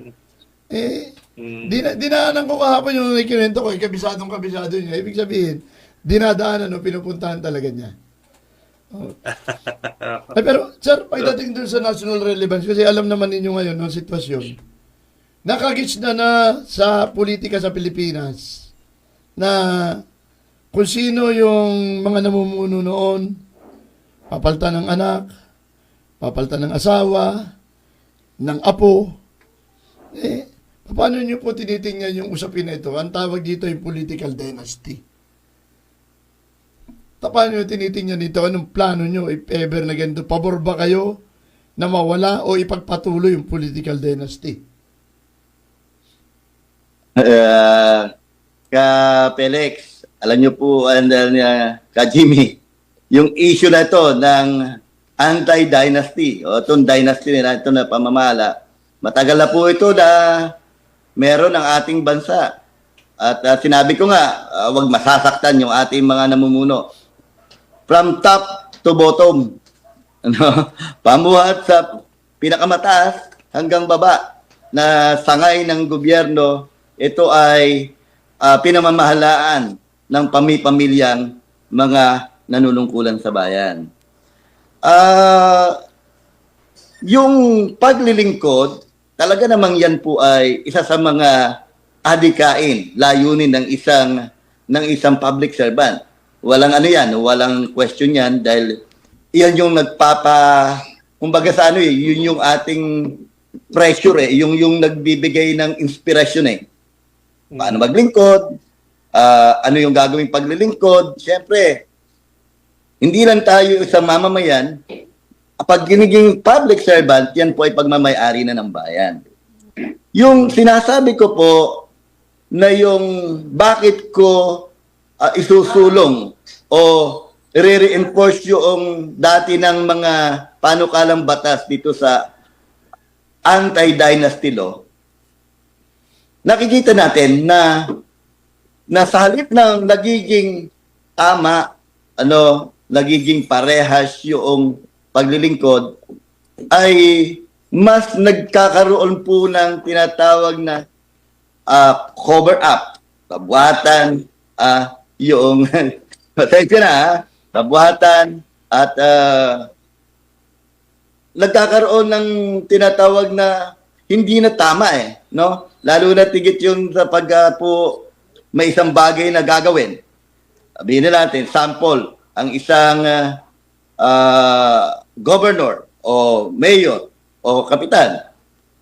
Dinaanan ko kahapon yung ikinento ko, kabisado niya. Ibig sabihin, dinadaanan o pinupuntahan talaga niya. Ay, pero, sir, pagdating dun sa national relevance, kasi alam naman ninyo ngayon ng sitwasyon, nakagits na sa politika sa Pilipinas na kung sino yung mga namumuno noon, papalitan ng anak, papalitan ng asawa, ng apo, paano nyo po tinitingnan yung usapin na ito? Ang tawag dito ay political dynasty. Paano nyo tinitingnan dito? Anong plano nyo if ever na ganito? Pabor ba kayo na mawala o ipagpatuloy yung political dynasty? Ka Felix, alam niyo po, ka Jimmy, yung issue na ito ng anti-dynasty o itong dynasty nila ito na pamamala, matagal na po ito na meron ng ating bansa. At sinabi ko nga, wag masasaktan yung ating mga namumuno. From top to bottom. Pamuhat sa pinakamataas hanggang baba na sangay ng gobyerno, ito ay pinamamahalaan ng pamilya-pamilyang mga nanunungkulan sa bayan. Yung paglilingkod, talaga namang yan po ay isa sa mga adikain, layunin ng isang public servant. Walang walang question yan dahil iyan yung kumbaga sa yun yung ating pressure yung nagbibigay ng inspirasyon Paano maglingkod? Ano yung gagawing paglilingkod? Siyempre, hindi lang tayo isang mamamayan. Pag giniging public servant, yan po ay pagmamayari na ng bayan. Yung sinasabi ko po na yung bakit ko isusulong o re-reinforce yung dati ng mga panukalang batas dito sa anti-dynasty law, nakikita natin na sa halip ng nagiging tama, nagiging parehas yung paglilingkod, ay mas nagkakaroon po ng tinatawag na cover up, kabuhatan, yung pasensya na, kabuhatan at nagkakaroon ng tinatawag na hindi na tama no? Lalo na tigit yung sa po may isang bagay na gagawin. Sabihin na natin, sample, ang isang governor o mayor o kapitan,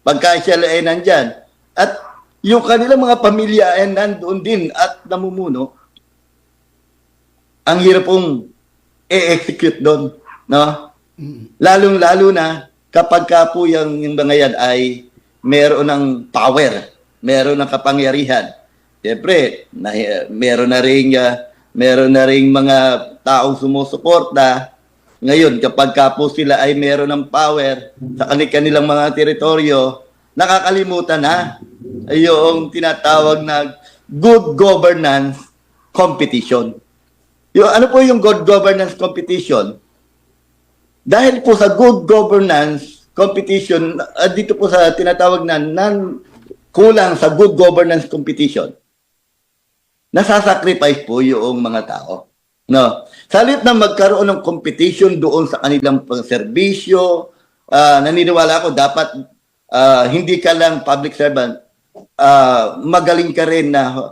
pagka siya ay nandyan, at yung kanilang mga pamilya ay nandoon din at namumuno, ang hirap pong i-execute doon, no? Lalong-lalo na kapag ka po yung mga yan ay meron ng power, meron ng kapangyarihan. Siyempre, meron na ring mga taong sumusuporta. Ngayon, kapag ka po sila ay meron ng power sa kanilang mga teritoryo, nakakalimutan na yung tinatawag na good governance competition. Ano po yung good governance competition? Dahil po sa good governance competition, dito po sa tinatawag na kulang sa good governance competition, nasasacrifice po yung mga tao. No? Sa halip na magkaroon ng competition doon sa kanilang pang-serbisyo, naniniwala ako dapat hindi ka lang public servant, magaling ka rin na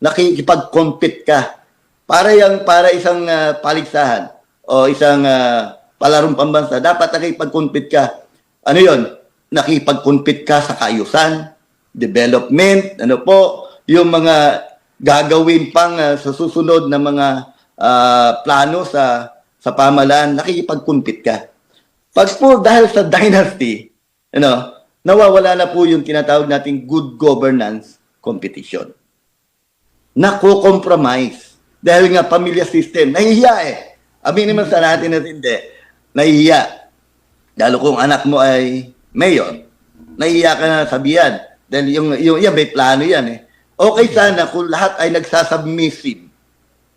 nakikipag-compete ka. Para isang paligsahan o isang palarong pambansa, dapat nakikipag-compete ka. Ano yun? Nakikipag-compete ka sa kaayusan, development, yung mga gagawin pang sa susunod na mga plano sa pamahalaan, nakikipag-compete ka. Pag po dahil sa dynasty, nawawala na po yung tinatawag nating good governance competition. nako-compromise. Dahil nga pamilya system, nahihiya eh. Aminin naman sa natin na hindi, nahihiya. Lalo kung anak mo ay mayor, nahihiya ka na sabihan. Dahil yung yan, may plano yan eh. Okay sana kung lahat ay nagsasubmissive.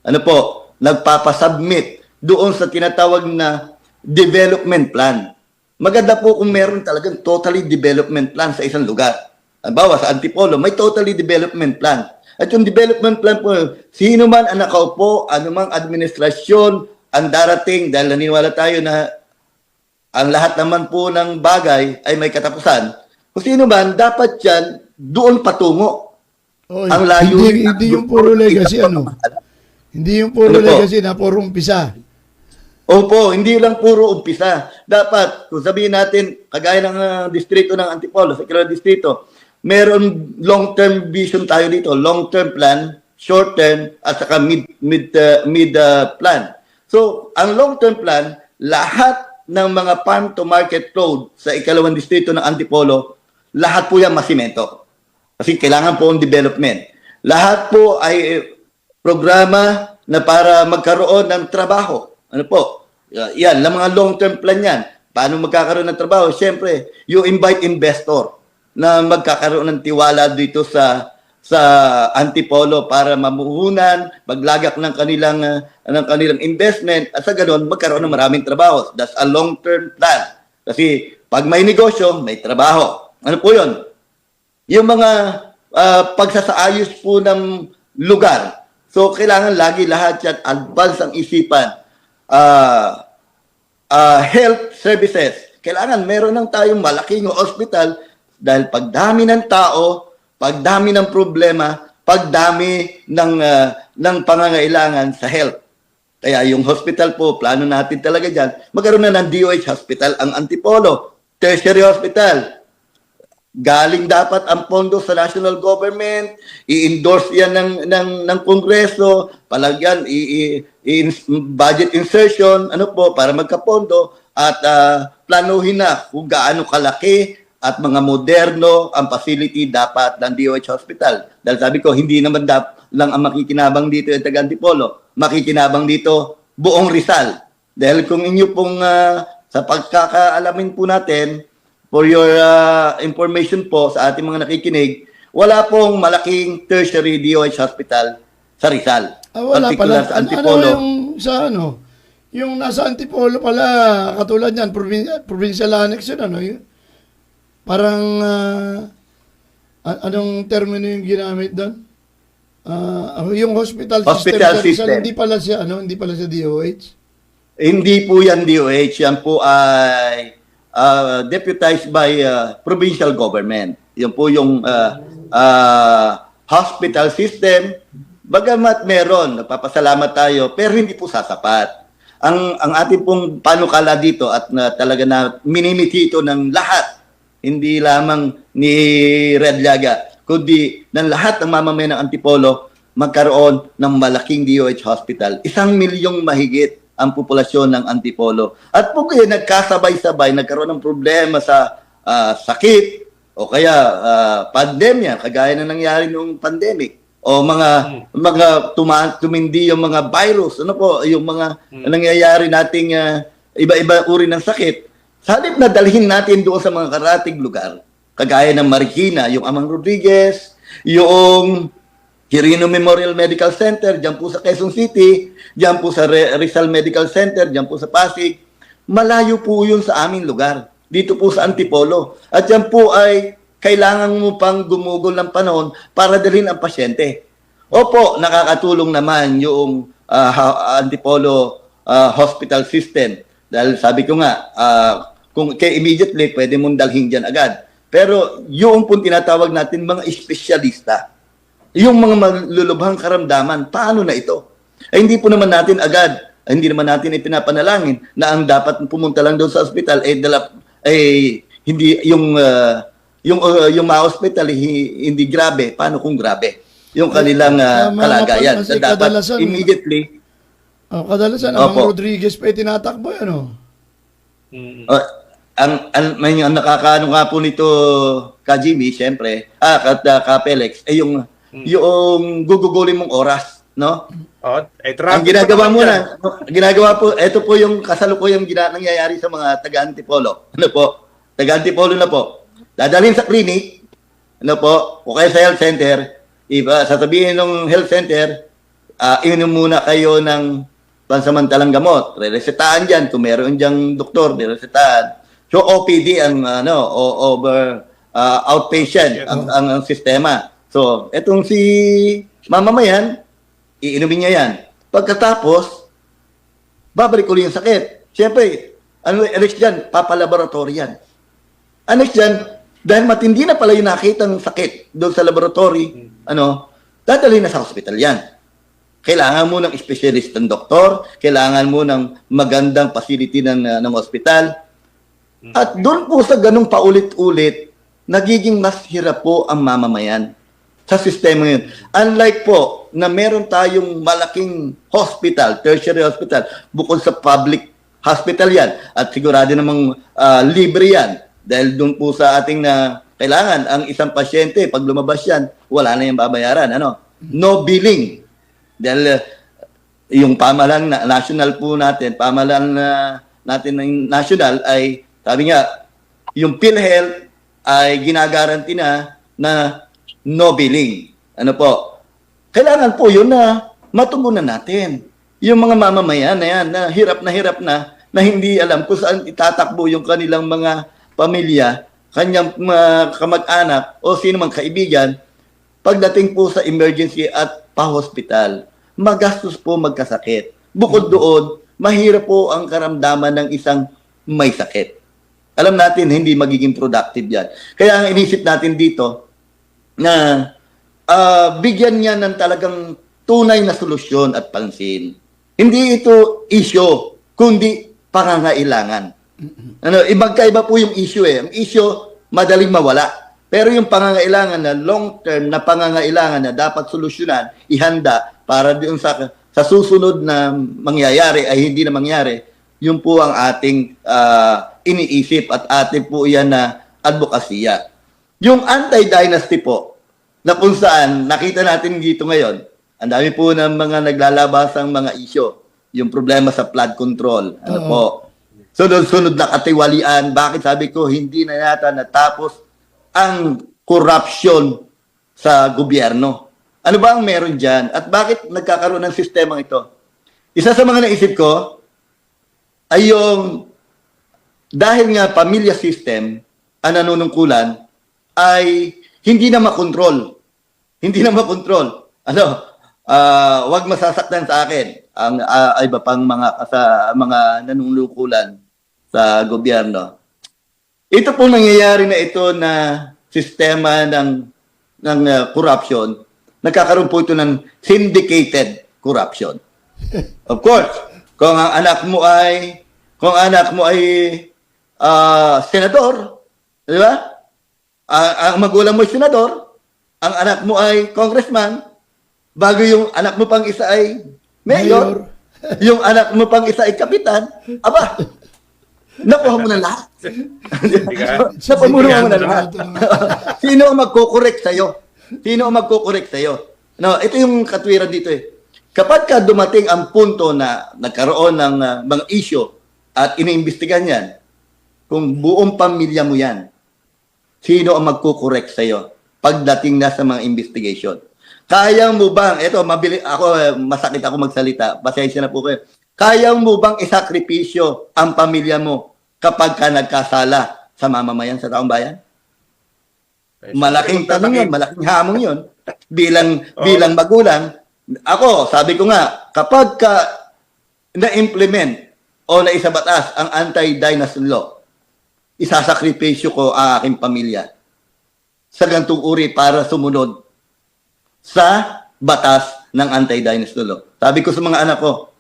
Ano po, nagpapasubmit doon sa tinatawag na development plan. Maganda po kung meron talagang totally development plan sa isang lugar. Halimbawa, sa Antipolo, may totally development plan. At yung development plan po, sino man ang nakaupo, anumang administrasyon, ang darating, dahil naniniwala tayo na ang lahat naman po ng bagay ay may katapusan. Kung sino man, dapat yan doon patungo. Oy, Ang layo hindi yung puro legacy, ano? Hindi yung puro Ano po? legacy na puro umpisa. Opo, hindi lang puro umpisa. Dapat, kung sabihin natin, kagaya ng distrito ng Antipolo, sa Quirino Distrito, meron long-term vision tayo dito, long-term plan, short-term, at saka mid plan. So, ang long-term plan, lahat ng mga farm to market road sa ikalawang distrito ng Antipolo, lahat po yan masimento. Kasi kailangan po ang development. Lahat po ay programa na para magkaroon ng trabaho. Ano po? Yan, lang mga long-term plan yan. Paano magkakaroon ng trabaho? Siyempre, you invite investor na magkakaroon ng tiwala dito sa Antipolo para mamuhunan, maglagak ng kanilang investment at sa ganoon magkaroon ng maraming trabaho. That's a long-term plan. Kasi pag may negosyo, may trabaho. Ano po 'yon? Yung mga pagsasaayos po ng lugar. So kailangan lagi lahat yan advance ang isipan. Health services. Kailangan meron ng tayong malaking hospital dahil pagdami ng tao, pagdami ng problema, pagdami ng pangangailangan sa health. Kaya yung hospital po, plano natin talaga dyan, magkaroon na ng DOH hospital ang Antipolo, tertiary hospital. Galing dapat ang pondo sa national government, i-endorse yan ng Kongreso, palagyan, budget insertion, ano po, para magkapondo, at planuhin na kung gaano kalaki at mga moderno ang facility dapat ng DOH Hospital. Dahil sabi ko, hindi naman lang ang makikinabang dito yung taga-Antipolo, makikinabang dito buong Rizal. Dahil kung inyo pong, sa pagkakaalamin po natin, for your information po sa ating mga nakikinig, wala pong malaking tertiary DOH hospital sa Rizal. Wala Particular pala. sa Antipolo. Ano yung sa ano? Yung nasa Antipolo pala, katulad yan, provincial annex yun, ano yun? Parang, anong termino yung ginamit doon? Yung hospital Hospital system, sa Rizal, system. hindi pala sa DOH? Hindi po yan DOH. Yan po ay deputized by provincial government. Yan po yung hospital system. Bagamat meron, nagpapasalamat tayo, pero hindi po sasapat. Ang ating pong panukala dito at talaga na minimiti ito ng lahat, hindi lamang ni Red Llaga, kundi ng lahat ng mamamayan ng Antipolo, magkaroon ng malaking DOH hospital. 1 milyong mahigit ang populasyon ng Antipolo. At po kayo nagkasabay-sabay, nagkaroon ng problema sa sakit o kaya pandemya, kagaya na nangyari noong pandemic. O mga tumindi yung mga virus, ano po, yung mga nangyayari nating iba-iba uri ng sakit. Sa halip na dalhin natin doon sa mga karatig lugar, kagaya ng Marikina, yung Amang Rodriguez, yung Quirino Memorial Medical Center, dyan po sa Quezon City, dyan po sa Rizal Medical Center, dyan po sa Pasig, malayo po yun sa aming lugar, dito po sa Antipolo. At dyan po ay kailangan mo pang gumugol ng panahon para dalhin ang pasyente. Opo, nakakatulong naman yung Antipolo hospital system. Dahil sabi ko nga, kung immediately, pwede mong dalhin dyan agad. Pero yung pong tinatawag natin mga espesyalista, yung mga malulubhang karamdaman, paano na ito? Ay hindi po naman natin agad, hindi naman natin ipinapanalangin na ang dapat pumunta lang doon sa ospital hindi yung mga ospital hindi grabe. Paano kung grabe? Yung kanilang kalagayan. Kasi Na dapat kadalasan, immediately kadalasan Opo. Amang Rodriguez pa tinatakbo yan, oh. ang nakakaano nga po nito ka Jimmy, syempre, Ka Pelex, yung yung gugugulin mong oras, no? Oh, Ang ginagawa mo na, ginagawa po, ito po yung kasalukuyang nangyayari sa mga taga-Antipolo. Ano po? Taga-Antipolo na po. Dadalhin sa clinic, ano po, o kaya sa health center, iba, sasabihin ng health center, inom muna kayo ng pansamantalang gamot. Re-resetahan dyan, kung meron dyan doktor, re-resetahan. So, OPD ang, outpatient, ang sistema. So, etong si mamamayan, iinumin niya yan. Pagkatapos, babalik ulit yung sakit. Siyempre, next dyan, papalaboratory yan. Next dyan, dahil matindi na pala yung nakita ng sakit doon sa laboratory, dadalhin na sa hospital yan. Kailangan mo ng specialist ng doktor, kailangan mo ng magandang facility ng hospital. At doon po sa ganung paulit-ulit, nagiging mas hirap po ang mamamayan sa sistema yun. Unlike po na meron tayong malaking hospital, tertiary hospital, bukod sa public hospital yan. At sigurado namang libre yan. Dahil doon po sa ating na kailangan, ang isang pasyente, pag lumabas yan, wala na yung babayaran. No billing. Dahil yung pamahalaan national po natin, pamahalaan natin ng national ay, sabi nga, yung PhilHealth ay ginagaranti na no billing. Ano po? Kailangan po yun na matugunan natin. Yung mga mamamayan na yan, na hirap na hindi alam kung saan itatakbo yung kanilang mga pamilya, kanyang kamag-anak o sino mang kaibigan, pagdating po sa emergency at pa-hospital, magastos po magkasakit. Bukod doon, mahirap po ang karamdaman ng isang may sakit. Alam natin, hindi magiging productive yan. Kaya ang inisip natin dito, na bigyan niya ng talagang tunay na solusyon at pansin. Hindi ito issue, kundi pangangailangan. Magkaiba po yung issue eh. Ang issue, madaling mawala. Pero yung pangangailangan na long-term na pangangailangan na dapat solusyonan, ihanda para doon sa susunod na mangyayari ay hindi na mangyari, yun po ang ating iniisip at ating po yan na advokasya. Yung anti-dynasty po, na kung saan nakita natin dito ngayon, ang dami po ng mga naglalabasang mga isyo, yung problema sa flood control. Po? Sunod-sunod na katiwalian. Bakit sabi ko, hindi na yata natapos ang corruption sa gobyerno. Ano ba ang meron dyan? At bakit nagkakaroon ng sistema ito? Isa sa mga naisip ko ay yung dahil nga pamilya system ang nanunungkulan ay hindi na makontrol. Hindi na makontrol. Wag masasaktan sa akin ang iba pang mga nanunungkulan sa gobyerno. Ito pong nangyayari na ito na sistema ng corruption, nagkakaroon po ito ng syndicated corruption. Of course, kung ang anak mo ay senador, di ba? Ang magulang mo ay senador, ang anak mo ay congressman, bago yung anak mo pang isa ay mayor, yung anak mo pang isa ay kapitan, aba, nakuha mo na lahat. Napamuno mo na lahat. Sino ang magkukorek sa'yo? Sino ang magkukorek sa'yo? Ito yung katwiran dito eh. Kapag ka dumating ang punto na nagkaroon ng mga issue at iniimbestigan yan, kung buong pamilya mo yan, sino ang magkukorek sa'yo pagdating na sa mga investigation? Kaya mo bang, masakit ako magsalita, pasensya na po kayo, kaya mo bang isakripisyo ang pamilya mo kapag ka nagkasala sa mamamayan sa taong bayan? Malaking tanong yun, malaking hamon yun. Bilang magulang, ako, sabi ko nga, kapag ka na-implement o naisabatas ang anti-dynasty law, isasakripisyo ko ang aking pamilya sa gantong uri para sumunod sa batas ng anti-dynasty law. Sabi ko sa mga anak ko,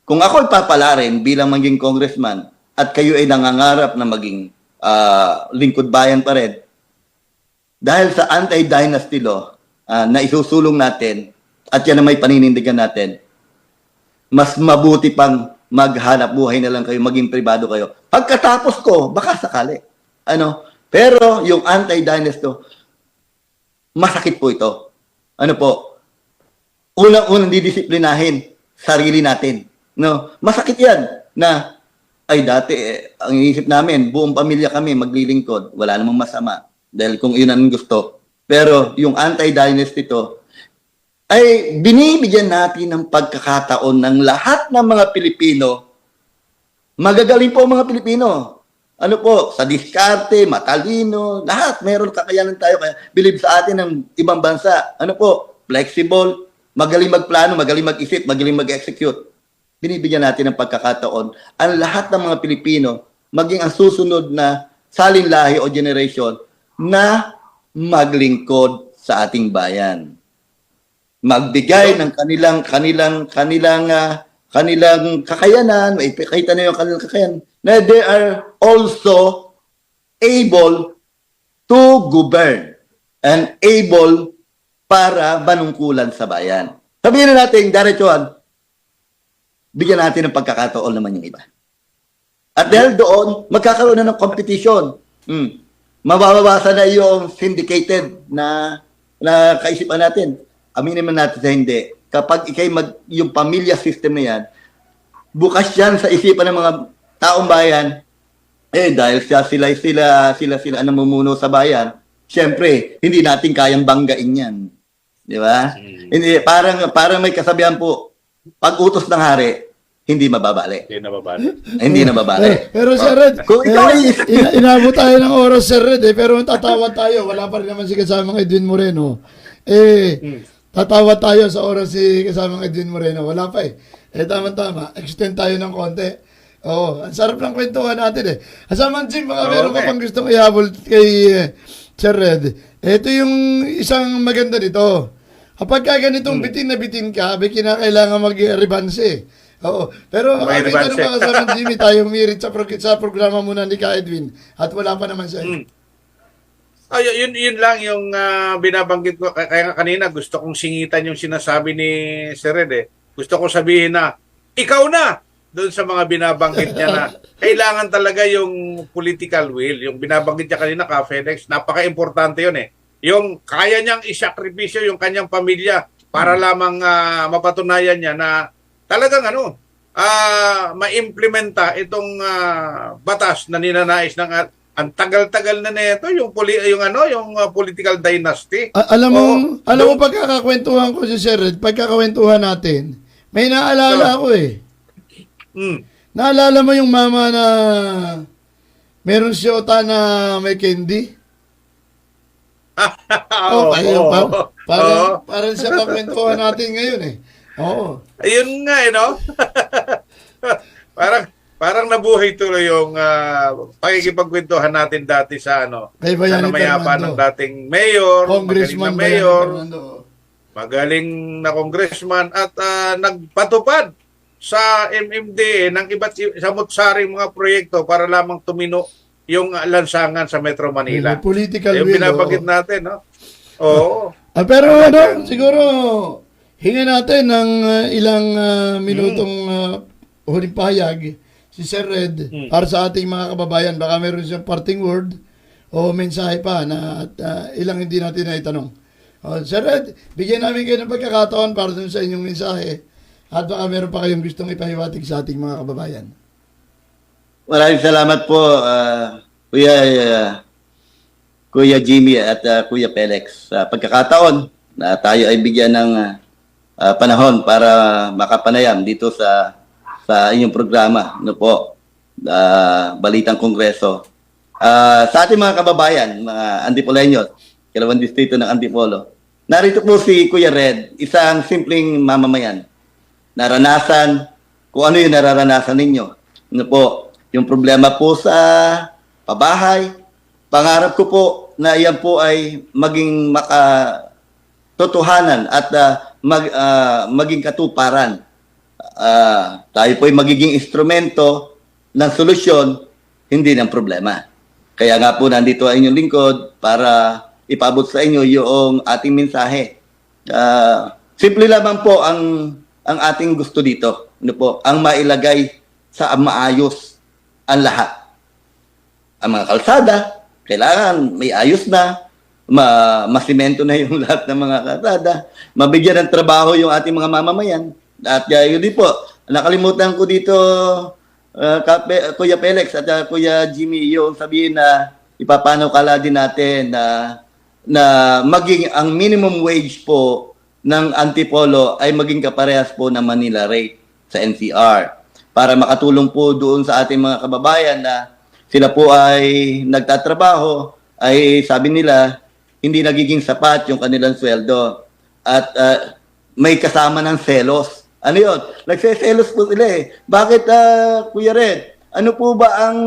kung ako ipapalarin bilang maging congressman at kayo ay nangangarap na maging lingkod bayan pa rin, dahil sa anti-dynasty law na isusulong natin at yan na may paninindigan natin, mas mabuti pang maghanap buhay na lang kayo, maging pribado kayo. Pagkatapos ko, baka sakali. Pero yung anti-dynasty, masakit po ito. ano po, unang-unang didisiplinahin sarili natin. No? Masakit yan na, ay dati, ang iisip namin, buong pamilya kami maglilingkod, wala namang masama. Dahil kung yun ang gusto. Pero yung anti-dynasty to, ay binibigyan natin ng pagkakataon ng lahat ng mga Pilipino. Magagaling po ang mga Pilipino. Ano po, sa diskarte, matalino, lahat. Meron kakayanan tayo. Kaya believe sa atin ng ibang bansa. Ano po, flexible, magaling magplano, magaling mag-isip, magaling mag-execute. Binibigyan natin ng pagkakataon ang lahat ng mga Pilipino, maging ang susunod na salinlahi o generation na maglingkod sa ating bayan. Magbigay ng kanilang kakayanan, maipakita na yung kanilang kakayanan, na they are also able to govern and able para manungkulan sa bayan. Sabihin na natin, diretsuhan, bigyan natin ng pagkakataon naman yung iba. At dahil doon, magkakaroon na ng competition. Mababawasan na yung syndicated na kaisipan natin. Aminin man natin sa hindi. Kapag yung pamilya system na yan, bukas yan sa isipan ng mga taong bayan, dahil sila ang namumuno sa bayan, syempre, hindi natin kayang banggain yan. Di ba? Hindi, parang may kasabihan po, pag utos ng hari, hindi mababali. Hindi nababali. Pero Sir Red, Kung ikaw inabot tayo ng oras, Sir Red, pero tatawad tayo. Wala pa rin naman si kasamang Edwin Moreno. Tatawad tayo sa oras si kasamang Edwin Moreno. Wala pa eh. Tama-tama. Extend tayo ng konti. Oo. Ang sarap ng kwentuhan natin eh. Kasamang Jim, baka meron ka pang gustong ihabol kay Sir Red. Ito yung isang maganda nito. Kapag ganitong bitin na bitin ka, may kinakailangan mag-rebanse. Oo. Pero may tanong mga kasamang Jimmy, tayo umirit sa programa muna ni Ka Edwin. At wala pa naman siya. Yun lang yung binabanggit ko. Kaya kanina gusto kong singitan yung sinasabi ni Sir Red eh. Gusto kong sabihin na, ikaw na! Doon sa mga binabanggit niya na kailangan talaga yung political will. Yung binabanggit niya kanina, Ka Felix, napaka-importante yun eh. Yung kaya niyang isakripisyo yung kanyang pamilya para lamang mapatunayan niya na talagang ma-implementa itong batas na ninanais ng ang tagal-tagal na nito yung political dynasty. Alam mo pagkakakwentuhan ko si Sir Red, pagkakakwentuhan natin, may naalala ako eh. Naalala mo yung mama na meron siyota na may candy? Parang siya kakwentuhan natin ngayon eh. Oo. Ayun nga no? Parang nabuhay tuloy yung pakikipagkwentuhan natin dati sa Kay Bayani namayapa ng Fernando. dating mayor, Congressman magaling na Bayani mayor, Fernando. magaling na congressman at nagpatupad sa MMDA ng iba't samut-saring mga proyekto para lamang tumino yung lansangan sa Metro Manila. May political yung will. binabagit natin, no? Oo. Pero siguro hinga natin ng ilang minutong huling pahayag si Sir Red para sa ating mga kababayan. Baka meron siyang parting word o mensahe pa na ilang hindi natin na itanong. Sir Red, bigyan namin kayo ng pagkakataon para dun sa inyong mensahe at baka meron pa kayong gustong ipahiwatig sa ating mga kababayan. Maraming salamat po, Kuya Jimmy at Kuya Felix, sa pagkakataon na tayo ay bigyan ng panahon para makapanayam dito sa inyong programa, Balitang Kongreso. Sa ating mga kababayan, mga Antipoleños, Kalawang Distrito ng Antipolo, narito po si Kuya Red, isang simpleng mamamayan. Naranasan, kung ano yung nararanasan ninyo. Yung problema po sa pabahay, pangarap ko po na iyan po ay maging makatotohanan at maging katuparan. Tayo po ay magiging instrumento ng solusyon, hindi ng problema. Kaya nga po nandito ang inyong lingkod para ipaabot sa inyo yung ating mensahe. Simple lamang po ang ating gusto dito. Ang mailagay sa maayos ang lahat. Ang mga kalsada, kailangan may ayos na. masimento na yung lahat ng mga kalsada, mabigyan ng trabaho yung ating mga mamamayan. At yun din po, nakalimutan ko dito, Kuya Felix at Kuya Jimmy, yung sabihin na ipapanukala din natin na maging ang minimum wage po ng Antipolo ay maging kaparehas po ng Manila rate sa NCR para makatulong po doon sa ating mga kababayan na sila po ay nagtatrabaho, ay sabi nila hindi nagiging sapat yung kanilang sweldo at may kasama ng selos. Ano yun? Nagseselos po sila eh. Bakit, Kuya Red? Ano po ba ang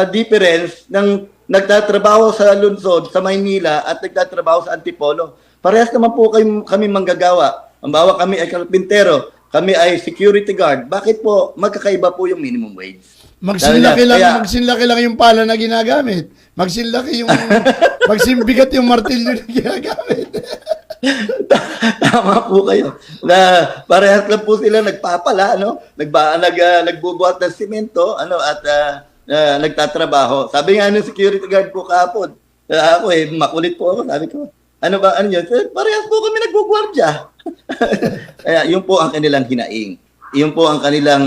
difference ng nagtatrabaho sa lungsod, sa Maynila at nagtatrabaho sa Antipolo? Parehas naman po kami manggagawa. Ang bawa kami ay karpintero, kami ay security guard. Bakit po magkakaiba po yung minimum wage? Magsinlaki lang yung pala na ginagamit. Magsimbigat yung martilyo na ginagamit. Tama po kayo. Na parehas lang po sila nagpapala, no? Nagbubuhat ng simento, at nagtatrabaho. Sabi nga ng security guard po kahapon, ako makulit po ako, sabi ko, ano yun? Parehas po kami nagbubuwardya. Kaya yun po ang kanilang hinaing. Yun po ang kanilang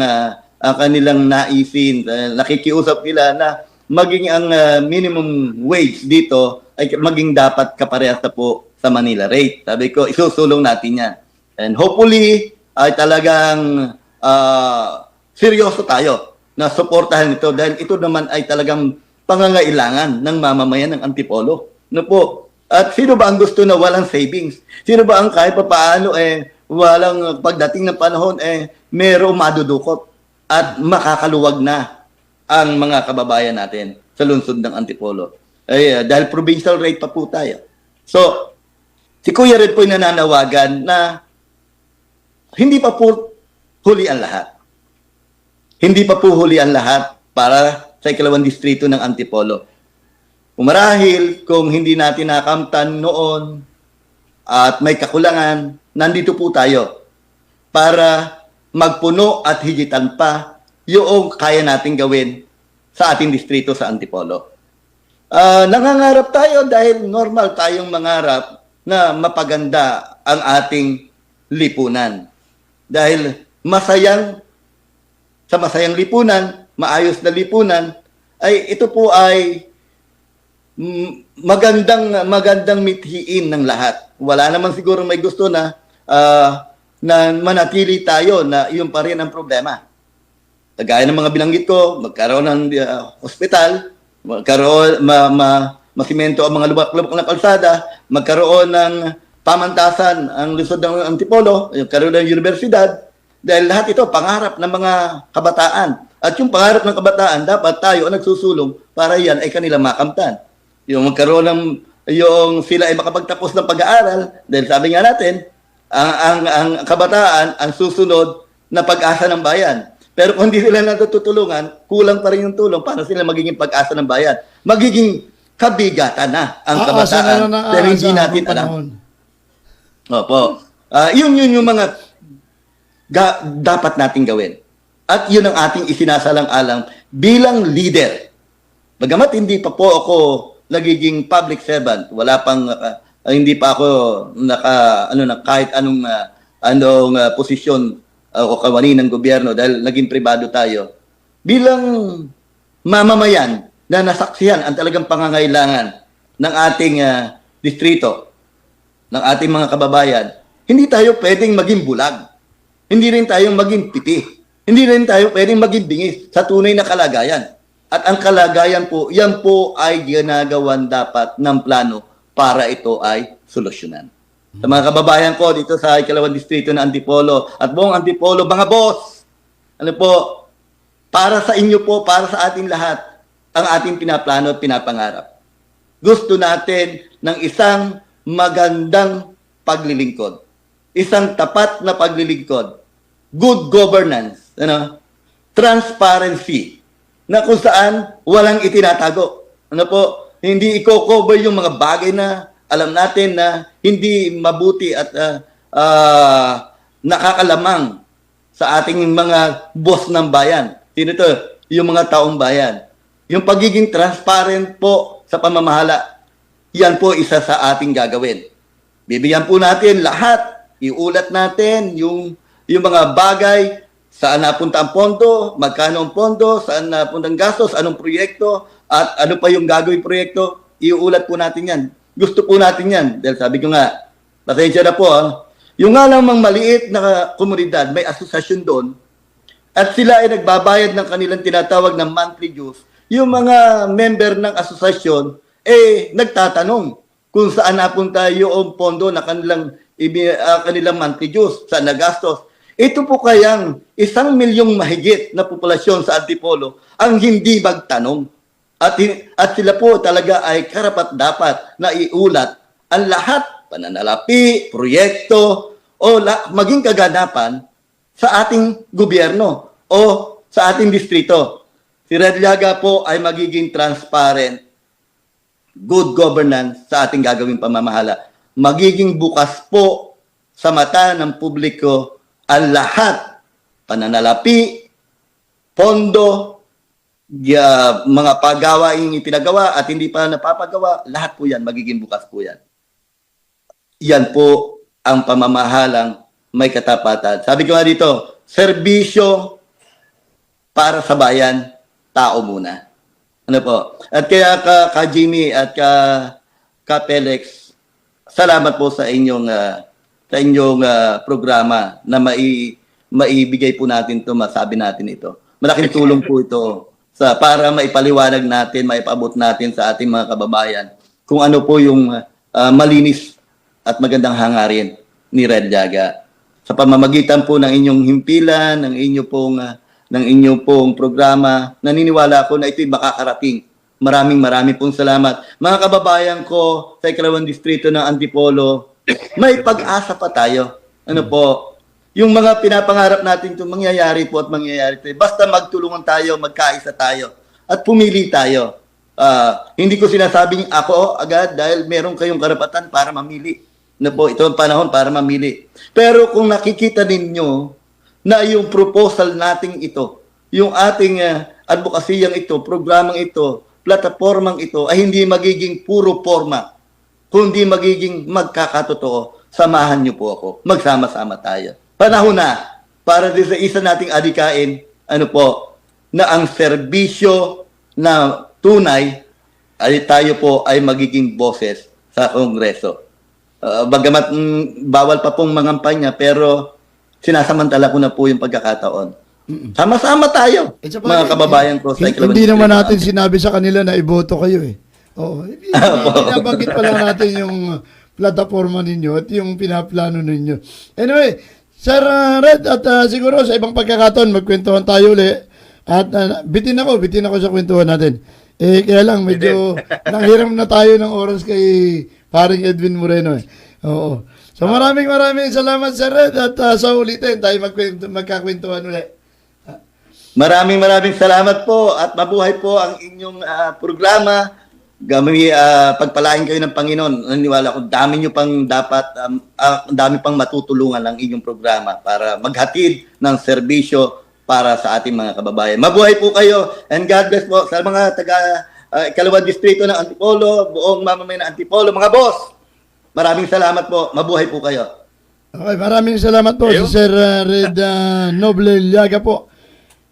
naisin. Nakikiusap nila na maging ang minimum wage dito ay maging dapat kaparehas na po sa Manila rate. Sabi ko, isusulong natin yan. And hopefully, ay talagang seryoso tayo na suportahan ito dahil ito naman ay talagang pangangailangan ng mamamayan ng Antipolo. Ano po? At sino ba ang gusto na walang savings? Sino ba ang kahit pa paano walang pagdating ng panahon merong madudukot at makakaluwag na ang mga kababayan natin sa lungsod ng Antipolo. Dahil provincial rate pa po tayo. So, si Kuya Red po nananawagan na hindi pa po huli ang lahat. Hindi pa po huli ang lahat para sa ikalawang distrito ng Antipolo. Marahil kung hindi natin nakamtan noon at may kakulangan, nandito po tayo para magpuno at higitan pa yung kaya natin gawin sa ating distrito sa Antipolo. Nangangarap tayo dahil normal tayong mangarap na mapaganda ang ating lipunan. Dahil sa masayang lipunan, maayos na lipunan, ay ito po ay magandang mithiin ng lahat. Wala naman siguro may gusto na manatili tayo na iyon pa rin ang problema. Kagaya ng mga binanggit ko, magkaroon ng ospital, magkaroon masimento ang mga lubak-lubak na kalsada, magkaroon ng pamantasan ang lungsod ng Antipolo, magkaroon ng universidad, dahil lahat ito pangarap ng mga kabataan. At yung pangarap ng kabataan, dapat tayo ang nagsusulong para yan ay kanila makamtan. Yung magkaroon yung sila ay makapagtapos ng pag-aaral, dahil sabi nga natin, ang kabataan ang susunod na pag-asa ng bayan. Pero kung hindi sila natutulungan, kulang pa rin yung tulong para sila magiging pag-asa ng bayan. Magiging kabigatan na ang kabataan. Pero hindi natin alam. Opo. Yun yung mga dapat natin gawin. At yun ang ating isinasalang-alang bilang leader. Bagamat hindi pa po ako nagiging public servant, wala pang hindi pa ako kahit anong posisyon o kawani ng gobyerno dahil naging pribado tayo. Bilang mamamayan na nasaksihan ang talagang pangangailangan ng ating distrito, ng ating mga kababayan, hindi tayo pwedeng maging bulag. Hindi rin tayo maging pipi. Hindi rin tayo pwedeng maging bingis sa tunay na kalagayan. At ang kalagayan po, yan po ay ginagawan dapat ng plano para ito ay solusyonan. Sa mga kababayan ko dito sa ikalawang distrito ng Antipolo at buong Antipolo, mga boss, para sa inyo po, para sa ating lahat, ang ating pinaplano at pinapangarap. Gusto natin ng isang magandang paglilingkod. Isang tapat na paglilingkod. Good governance. Transparency. Na kung saan walang itinatago. Hindi i-cover yung mga bagay na alam natin na hindi mabuti at nakakalamang sa ating mga boss ng bayan. Sino to? Yung mga taong bayan. Yung pagiging transparent po sa pamamahala. Yan po isa sa ating gagawin. Bibigyan po natin lahat, iulat natin yung mga bagay, saan napunta ang pondo, magkano ang pondo, saan napunta ang gastos, anong proyekto, at ano pa yung gagawin proyekto, iulat po natin yan. Gusto po natin yan. Dahil sabi ko nga, pasensya na po, yung nga namang maliit na komunidad, may asosasyon doon, at sila ay nagbabayad ng kanilang tinatawag na monthly dues, yung mga member ng asosasyon, nagtatanong kung saan napunta yung pondo na kanilang monthly dues, saan nagastos. Ito po kayang 1 milyong mahigit na populasyon sa Antipolo ang hindi magtanong. At sila po talaga ay karapat-dapat na iulat ang lahat, pananalapi, proyekto, o maging kaganapan sa ating gobyerno o sa ating distrito. Si Red Llaga po ay magiging transparent, good governance sa ating gagawing pamamahala. Magiging bukas po sa mata ng publiko ang lahat, pananalapi, pondo, mga paggawaing ipinagawa at hindi pa napapagawa, lahat po yan, magiging bukas po yan. Yan po ang pamamahalang may katapatan. Sabi ko nga dito, serbisyo para sa bayan, tao muna. Ano po? At kaya ka Jimmy at ka Pelex, salamat po sa inyong programa na maibigay po natin to, masabi natin ito. Malaking tulong po ito para maipaliwanag natin, maipabot natin sa ating mga kababayan kung ano po yung malinis at magandang hangarin ni Red Llaga. Sa pamamagitan po ng inyong himpilan, ng inyong pong programa, naniniwala ako na ito'y makakarating. Maraming pong salamat. Mga kababayan ko sa Ikalawang Distrito ng Antipolo, may pag-asa pa tayo. Ano po? Yung mga pinapangarap natin ito, mangyayari po at mangyayari ito. Basta magtulungan tayo, magkaisa tayo, at pumili tayo. Hindi ko sinasabing ako agad dahil meron kayong karapatan para mamili. Ano po? Ito ang panahon para mamili. Pero kung nakikita ninyo na yung proposal nating ito, yung ating advokasiyang ito, programang ito, platapormang ito, ay hindi magiging puro forma, kundi magiging magkakatotoo. Samahan niyo po ako. Magsama-sama tayo. Panahon na para din sa isa nating adikain, na ang serbisyo na tunay ay tayo po ay magiging boses sa Kongreso. Bagamat bawal pa pong mangampanya, pero sinasamantala ko na po yung pagkakataon. Sama-sama tayo, mga kababayan ko. Hindi naman natin sinabi sa kanila na iboto kayo eh. Oo. Binabanggit pa lang natin yung plataforma ninyo at yung pinaplano ninyo. Anyway, Sir Red, at siguro sa ibang pagkakataon, magkwentuhan tayo ulit. At bitin ako sa kwentuhan natin. Kaya lang, medyo nanghiram na tayo ng oras kay paring Edwin Moreno eh. Oo. So maraming salamat, Sir Red, at sa ulitin tayo magkakwentuhan ulit. Maraming salamat po at mabuhay po ang inyong programa. Pagpalain kayo ng Panginoon. Naniniwala ko, dami nyo pang dapat, dami pang matutulungan ang inyong programa para maghatid ng serbisyo para sa ating mga kababayan. Mabuhay po kayo and God bless po sa mga taga Ikalawang Distrito ng Antipolo, buong mamamayan ng Antipolo. Mga boss, maraming salamat po. Mabuhay po kayo. Okay, maraming salamat po si Sir Red Noble Llaga po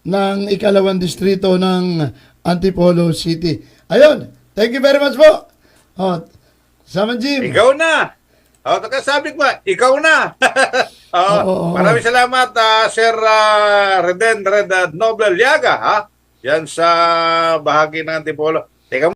ng Ikalawang Distrito ng Antipolo City. Ayun, thank you very much po. Saman Jim. Ikaw na. Sabi ko, ikaw na. Maraming salamat, Sir Red Noble Llaga. Yan sa bahagi ng Antipolo. Teka